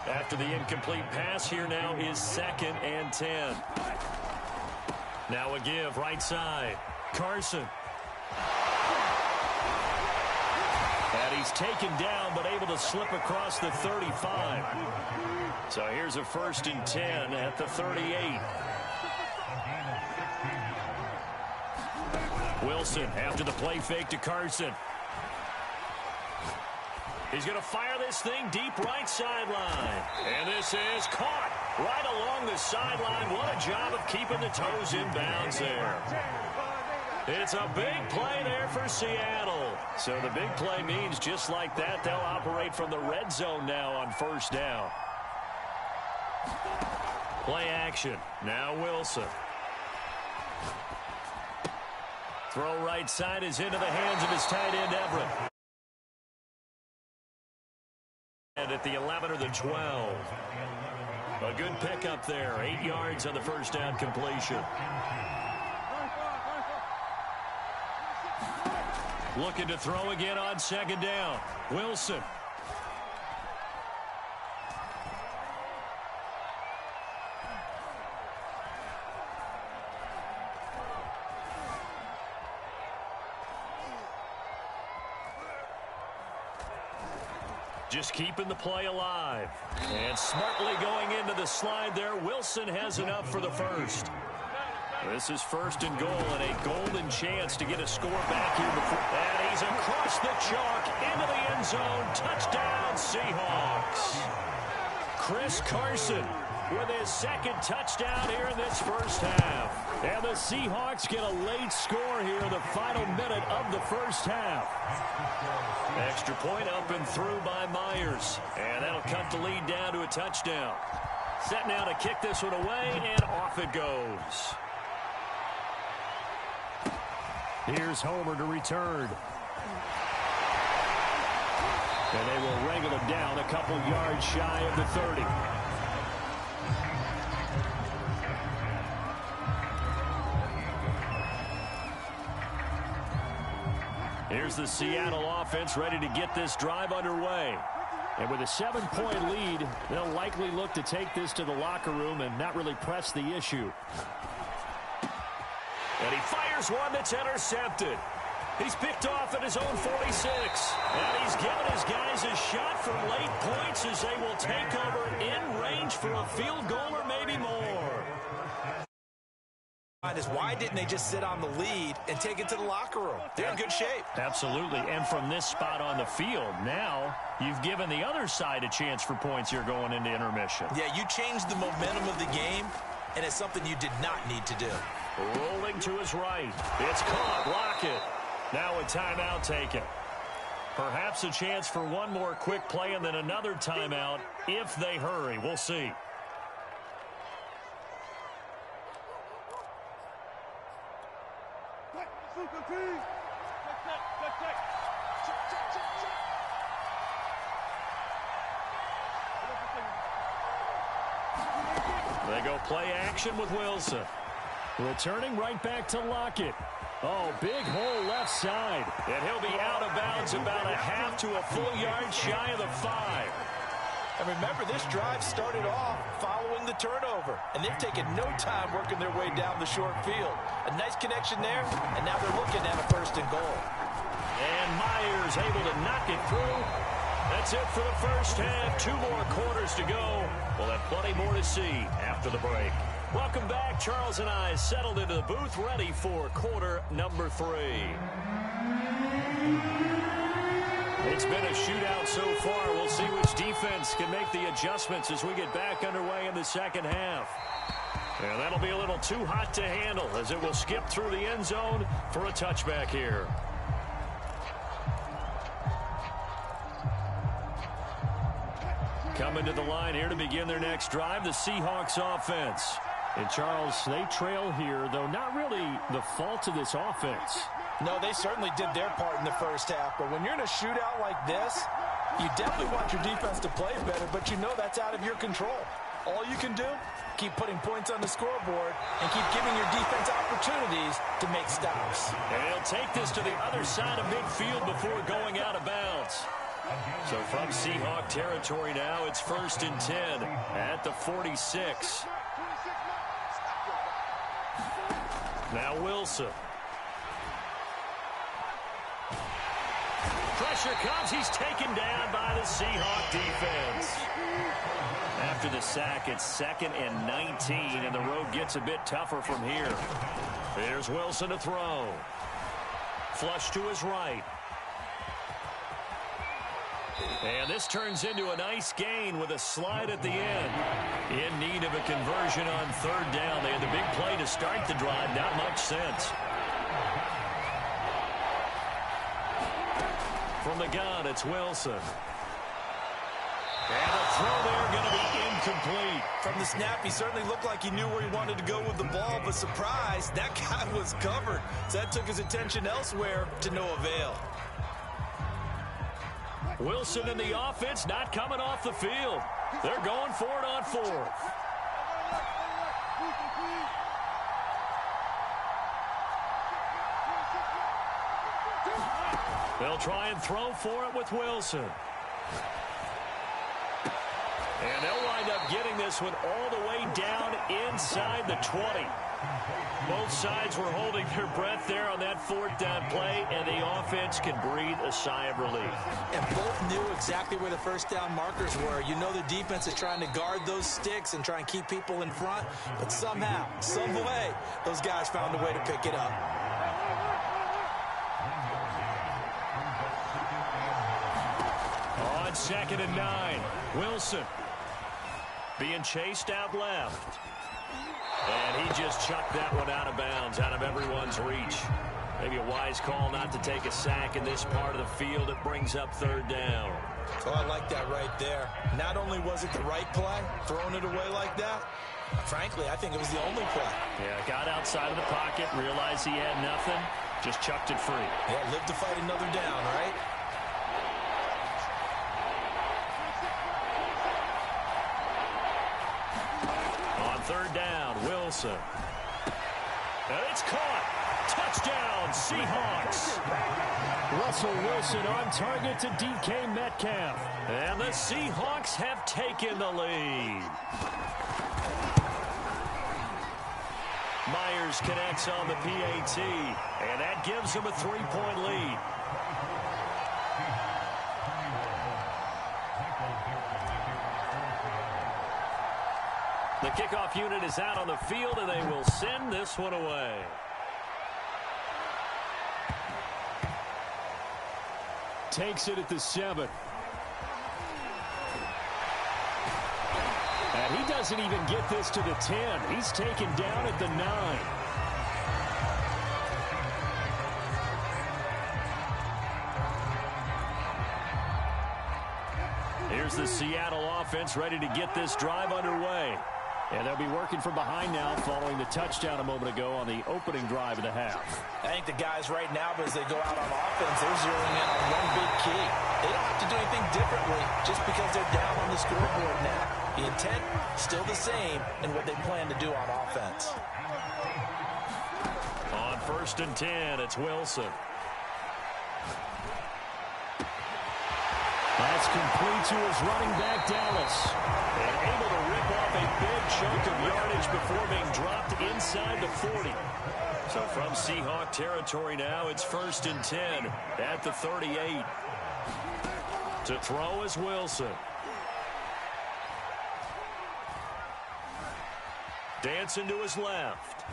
After the incomplete pass, here now is 2nd and 10. Now a give, right side. Carson. And he's taken down, but able to slip across the 35. So here's a 1st and 10 at the 38. Wilson after the play fake to Carson. He's going to fire this thing deep right sideline. And this is caught right along the sideline. What a job of keeping the toes in bounds there. It's a big play there for Seattle. So the big play means just like that, they'll operate from the red zone now on 1st down. Play action. Now Wilson. Throw right side is into the hands of his tight end, Everett. And at the 11 or the 12. A good pickup there. 8 yards on the 1st down completion. Looking to throw again on 2nd down. Wilson. Just keeping the play alive. And smartly going into the slide there. Wilson has enough for the 1st. This is 1st and goal and a golden chance to get a score back here before. And he's across the chalk into the end zone. Touchdown, Seahawks. Chris Carson with his 2nd touchdown here in this 1st half. And the Seahawks get a late score here in the final minute of the 1st half. Extra point up and through by Myers. And that'll cut the lead down to a touchdown. Set now to kick this one away, and off it goes. Here's Homer to return. And they will wrangle him down a couple yards shy of the 30. Here's the Seattle offense ready to get this drive underway. And with a 7-point lead, they'll likely look to take this to the locker room and not really press the issue. And he fires one that's intercepted. He's picked off at his own 46. And he's given his guys a shot for late points as they will take over in range for a field goal or maybe more. Is why didn't they just sit on the lead and take it to the locker room? They're in good shape. Absolutely. And from this spot on the field, now you've given the other side a chance for points here going into intermission. Yeah, you changed the momentum of the game, and it's something you did not need to do. Rolling to his right. It's caught. Lockett. Now a timeout taken. Perhaps a chance for one more quick play and then another timeout if they hurry. We'll see. They go play action with Wilson. Returning right back to Lockett. Oh, big hole left side. And he'll be out of bounds about a half to a full yard shy of the 5. And remember, this drive started off following the turnover. And they've taken no time working their way down the short field. A nice connection there, and now they're looking at a 1st and goal. And Myers able to knock it through. That's it for the first half. 2 more quarters to go. We'll have plenty more to see after the break. Welcome back. Charles and I settled into the booth, ready for quarter number 3. It's been a shootout so far. We'll see which defense can make the adjustments as we get back underway in the second half. And that'll be a little too hot to handle as it will skip through the end zone for a touchback here. Coming to the line here to begin their next drive, the Seahawks offense. And Charles, they trail here, though not really the fault of this offense. No, they certainly did their part in the first half. But when you're in a shootout like this, you definitely want your defense to play better, but you know that's out of your control. All you can do, keep putting points on the scoreboard and keep giving your defense opportunities to make stops. And he'll take this to the other side of midfield before going out of bounds. So from Seahawk territory now, it's 1st and 10 at the 46. Now Wilson. Pressure comes. He's taken down by the Seahawk defense. After the sack, it's 2nd and 19, and the road gets a bit tougher from here. There's Wilson to throw. Flush to his right. And this turns into a nice gain with a slide at the end. In need of a conversion on 3rd down. They had the big play to start the drive. Not much sense. From the gun, it's Wilson. And the throw there going to be incomplete. From the snap, he certainly looked like he knew where he wanted to go with the ball, but surprise, that guy was covered. So that took his attention elsewhere to no avail. Wilson and the offense not coming off the field. They're going for it on 4th. They'll try and throw for it with Wilson. And they'll wind up getting this one all the way down inside the 20. Both sides were holding their breath there on that 4th down play, and the offense can breathe a sigh of relief. And both knew exactly where the 1st down markers were. You know the defense is trying to guard those sticks and try and keep people in front, but somehow, some way, those guys found a way to pick it up. On 2nd and 9, Wilson being chased out left. And he just chucked that one out of bounds, out of everyone's reach. Maybe a wise call not to take a sack in this part of the field. It brings up third down. Oh, I like that right there. Not only was it the right play, throwing it away like that, frankly, I think it was the only play. Yeah, got outside of the pocket, realized he had nothing, just chucked it free. Yeah, live to fight another down, right? On third down, Wilson. And it's caught. Touchdown, Seahawks. Russell Wilson on target to DK Metcalf. And the Seahawks have taken the lead. Myers connects on the PAT, and that gives him a 3-point lead. The kickoff unit is out on the field, and they will send this one away. Takes it at the 7. And he doesn't even get this to the 10. He's taken down at the 9. Here's the Seattle offense ready to get this drive underway. And they'll be working from behind now following the touchdown a moment ago on the opening drive of the half. I think the guys right now, as they go out on offense, they're zeroing in on one big key. They don't have to do anything differently just because they're down on the scoreboard now. The intent, still the same in what they plan to do on offense. On 1st and 10, it's Wilson. That's complete to his running back, Dallas. And able to rip off a big chunk of yardage before being dropped inside the 40. So from Seahawk territory now, it's 1st and 10 at the 38. To throw is Wilson. Dancing to his left.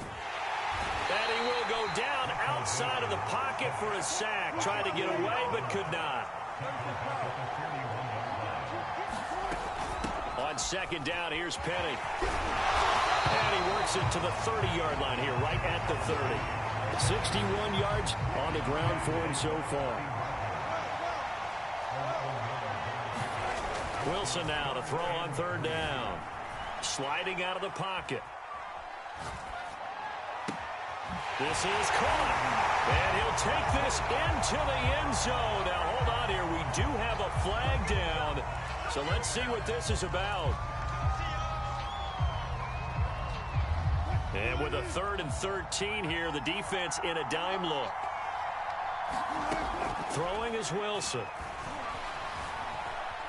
And he will go down outside of the pocket for a sack. Tried to get away, but could not. On 2nd down, here's Penny. And he works it to the 30-yard line here, right at the 30. 61 yards on the ground for him so far. Wilson now to throw on 3rd down. Sliding out of the pocket. This is caught. And he'll take this into the end zone. Now, hold on here. We do have a flag down. So let's see what this is about. And with a 3rd and 13 here, the defense in a dime look. Throwing is Wilson.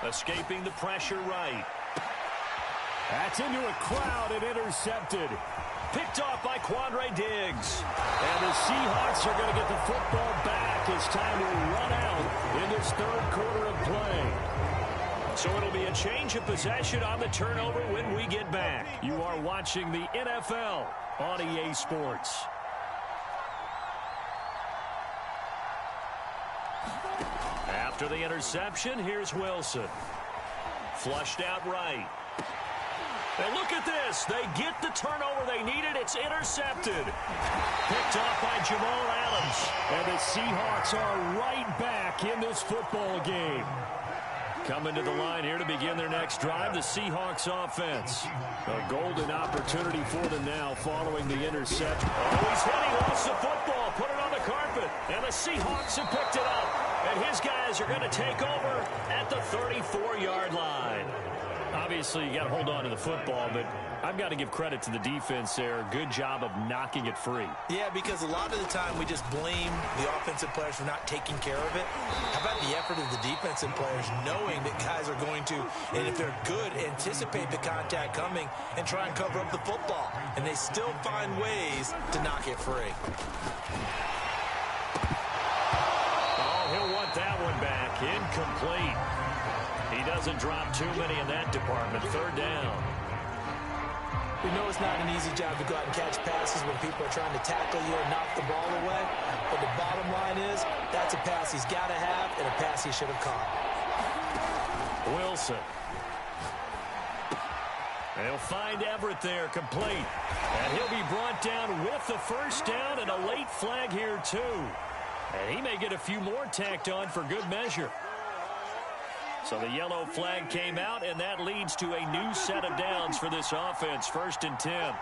Escaping the pressure right. That's into a crowd and intercepted. Picked off by Quandre Diggs. And the Seahawks are going to get the football back as time will run out in this 3rd quarter of play. So it'll be a change of possession on the turnover when we get back. You are watching the NFL on EA Sports. After the interception, here's Wilson. Flushed out right. And look at this. They get the turnover they needed. It's intercepted. Picked off by Jamal Adams. And the Seahawks are right back in this football game. Coming to the line here to begin their next drive, the Seahawks offense. A golden opportunity for them now following the interception. Oh, he's hit. He lost the football. Put it on the carpet. And the Seahawks have picked it up. And his guys are going to take over at the 34-yard line. Obviously, you got to hold on to the football, but I've got to give credit to the defense there. Good job of knocking it free. Yeah, because a lot of the time we just blame the offensive players for not taking care of it. How about the effort of the defensive players knowing that guys are going to, and if they're good, anticipate the contact coming and try and cover up the football. And they still find ways to knock it free. Oh, he'll want that one back. Incomplete. He doesn't drop too many in that department. 3rd down. We know it's not an easy job to go out and catch passes when people are trying to tackle you and knock the ball away. But the bottom line is, that's a pass he's got to have and a pass he should have caught. Wilson. They'll find Everett there, complete. And he'll be brought down with the first down and a late flag here, too. And he may get a few more tacked on for good measure. So the yellow flag came out, and that leads to a new set of downs for this offense, 1st and 10.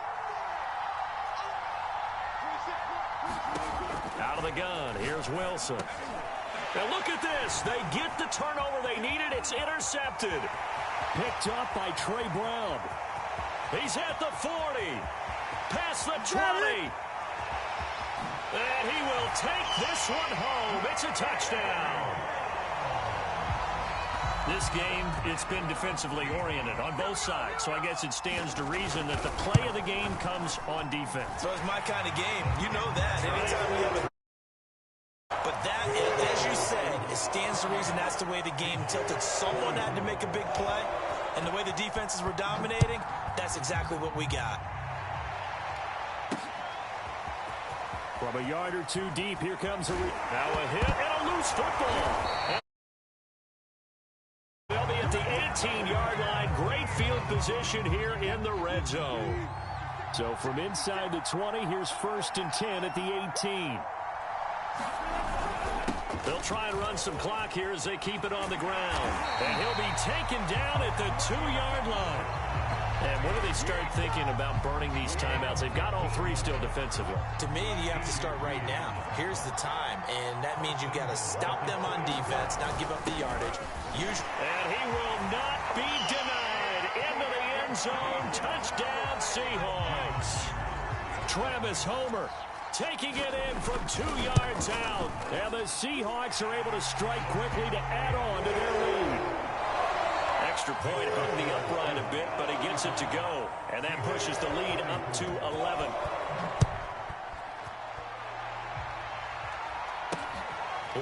Out of the gun, here's Wilson. And look at this. They get the turnover they needed. It's intercepted. Picked up by Trey Brown. He's at the 40. Past the 20. And he will take this one home. It's a touchdown. This game, it's been defensively oriented on both sides. So I guess it stands to reason that the play of the game comes on defense. So it's my kind of game. You know that. Anytime we have a... But that, as you said, it stands to reason that's the way the game tilted. Someone had to make a big play. And the way the defenses were dominating, that's exactly what we got. From a yard or two deep, here comes now a hit and a loose football. They'll be at the 18-yard line. Great field position here in the red zone. So from inside the 20, here's 1st and 10 at the 18. They'll try and run some clock here as they keep it on the ground. And he'll be taken down at the 2-yard line. And when do they start thinking about burning these timeouts? They've got all 3 still defensively. To me, you have to start right now. Here's the time, and that means you've got to stop them on defense, not give up the yardage. And he will not be denied. Into the end zone. Touchdown, Seahawks. Travis Homer taking it in from 2 yards out. And the Seahawks are able to strike quickly to add on to their lead. Extra point hung the upright a bit, but he gets it to go. And that pushes the lead up to 11.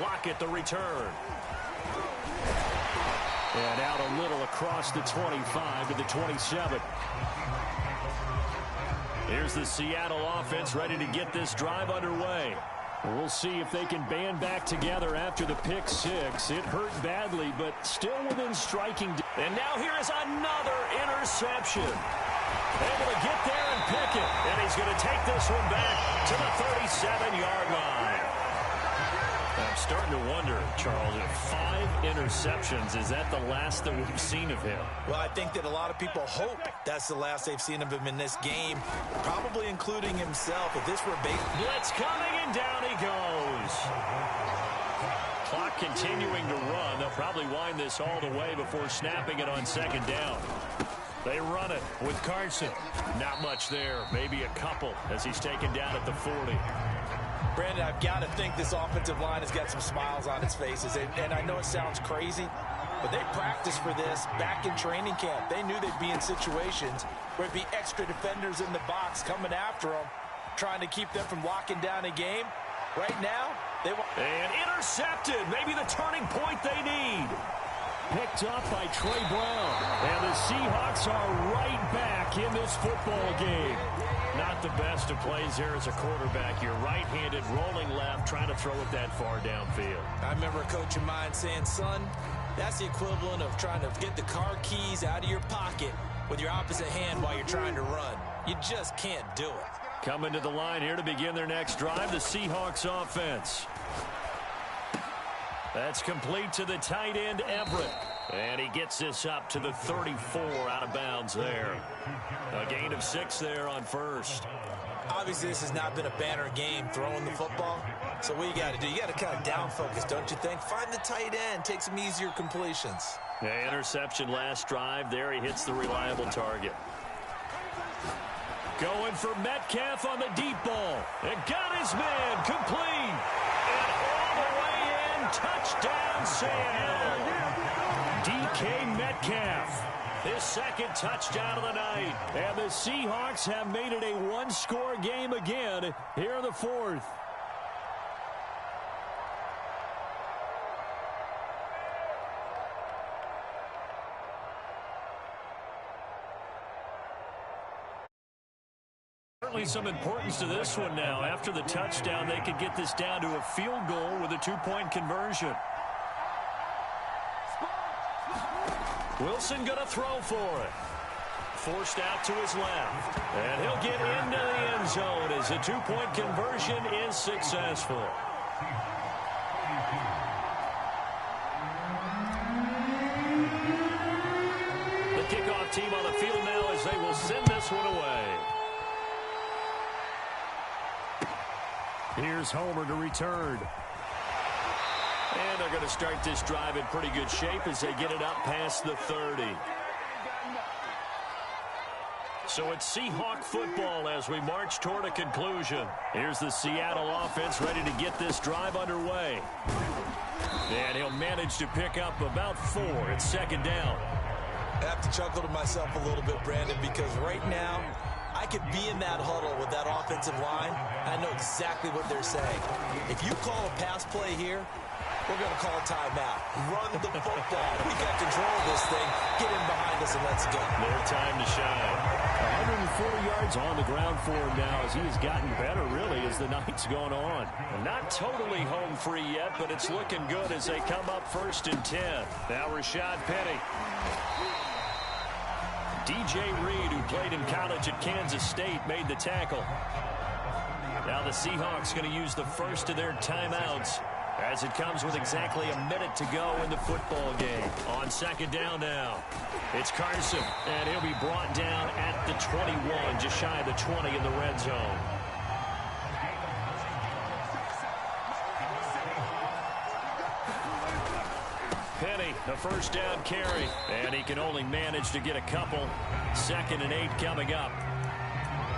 Lockett the return. And out a little across the 25 to the 27. Here's the Seattle offense ready to get this drive underway. We'll see if they can band back together after the pick 6. It hurt badly, but still within striking. And now here is another interception. Able to get there and pick it. And he's going to take this one back to the 37-yard line. I'm starting to wonder, Charles, if 5 interceptions, is that the last that we've seen of him? Well, I think that a lot of people hope that's the last they've seen of him in this game, probably including himself. If this were blitz coming, and down he goes. Clock continuing to run. They'll probably wind this all the way before snapping it on 2nd down. They run it with Carson. Not much there, maybe a couple as he's taken down at the 40. Brandon, I've got to think this offensive line has got some smiles on its faces. And I know it sounds crazy, but they practiced for this back in training camp. They knew they'd be in situations where it'd be extra defenders in the box coming after them, trying to keep them from locking down a game. Right now, they want... And intercepted. Maybe the turning point they need. Picked up by Trey Brown. And the Seahawks are right back in this football game. Not the best of plays here as a quarterback. You're right-handed, rolling left, trying to throw it that far downfield. I remember a coach of mine saying, son, that's the equivalent of trying to get the car keys out of your pocket with your opposite hand while you're trying to run. You just can't do it. Coming to the line here to begin their next drive, the Seahawks offense. That's complete to the tight end, Everett. And he gets this up to the 34 out of bounds there. A gain of 6 there on 1st. Obviously, this has not been a banner game throwing the football. So what you got to do, you got to kind of down focus, don't you think? Find the tight end, take some easier completions. Yeah, interception last drive. There he hits the reliable target. Going for Metcalf on the deep ball. And got his man complete. And all the way in, touchdown Seattle. DK Metcalf, his 2nd touchdown of the night. And the Seahawks have made it a 1-score game again here in the 4th. Certainly some importance to this one now. After the touchdown, they could get this down to a field goal with a 2-point conversion. Wilson going to throw for it. forced out to his left. And he'll get into the end zone as a two-point conversion is successful. The kickoff team on the field now as they will send this one away. Here's Homer to return. And they're going to start this drive in pretty good shape as they get it up past the 30. So it's Seahawk football as we march toward a conclusion. Here's the Seattle offense ready to get this drive underway. And he'll manage to pick up about 4. It's second down. I have to chuckle to myself a little bit, Brandon, because right now I could be in that huddle with that offensive line. I know exactly what they're saying. If you call a pass play here, we're going to call a timeout. Run the football. We got control of this thing. Get in behind us and let's go. Their time to shine. 140 yards on the ground for him now as he has gotten better, really, as the night's gone on. And not totally home free yet, but it's looking good as they come up 1st and 10. Now Rashad Penny. DJ Reed, who played in college at Kansas State, made the tackle. Now the Seahawks going to use the first of their timeouts as it comes with exactly a minute to go in the football game. On second down now, it's Carson, and he'll be brought down at the 21, just shy of the 20 in the red zone. Penny, the first down carry, and he can only manage to get a couple. 2nd and 8 coming up.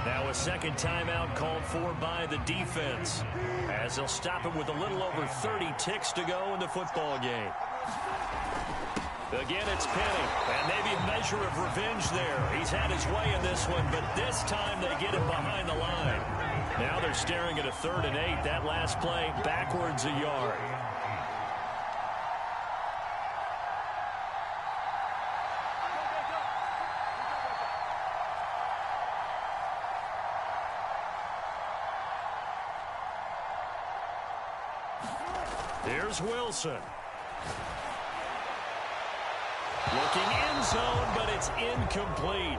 Now a second timeout called for by the defense as they'll stop it with a little over 30 ticks to go in the football game. Again, it's Penny, and maybe a measure of revenge there. He's had his way in this one, but this time they get him behind the line. Now they're staring at a 3rd and 8. That last play backwards a yard. Here's Wilson. Looking end zone, but it's incomplete.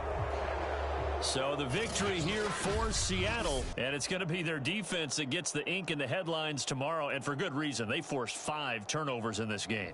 So the victory here for Seattle, and it's going to be their defense that gets the ink in the headlines tomorrow, and for good reason. They forced 5 turnovers in this game.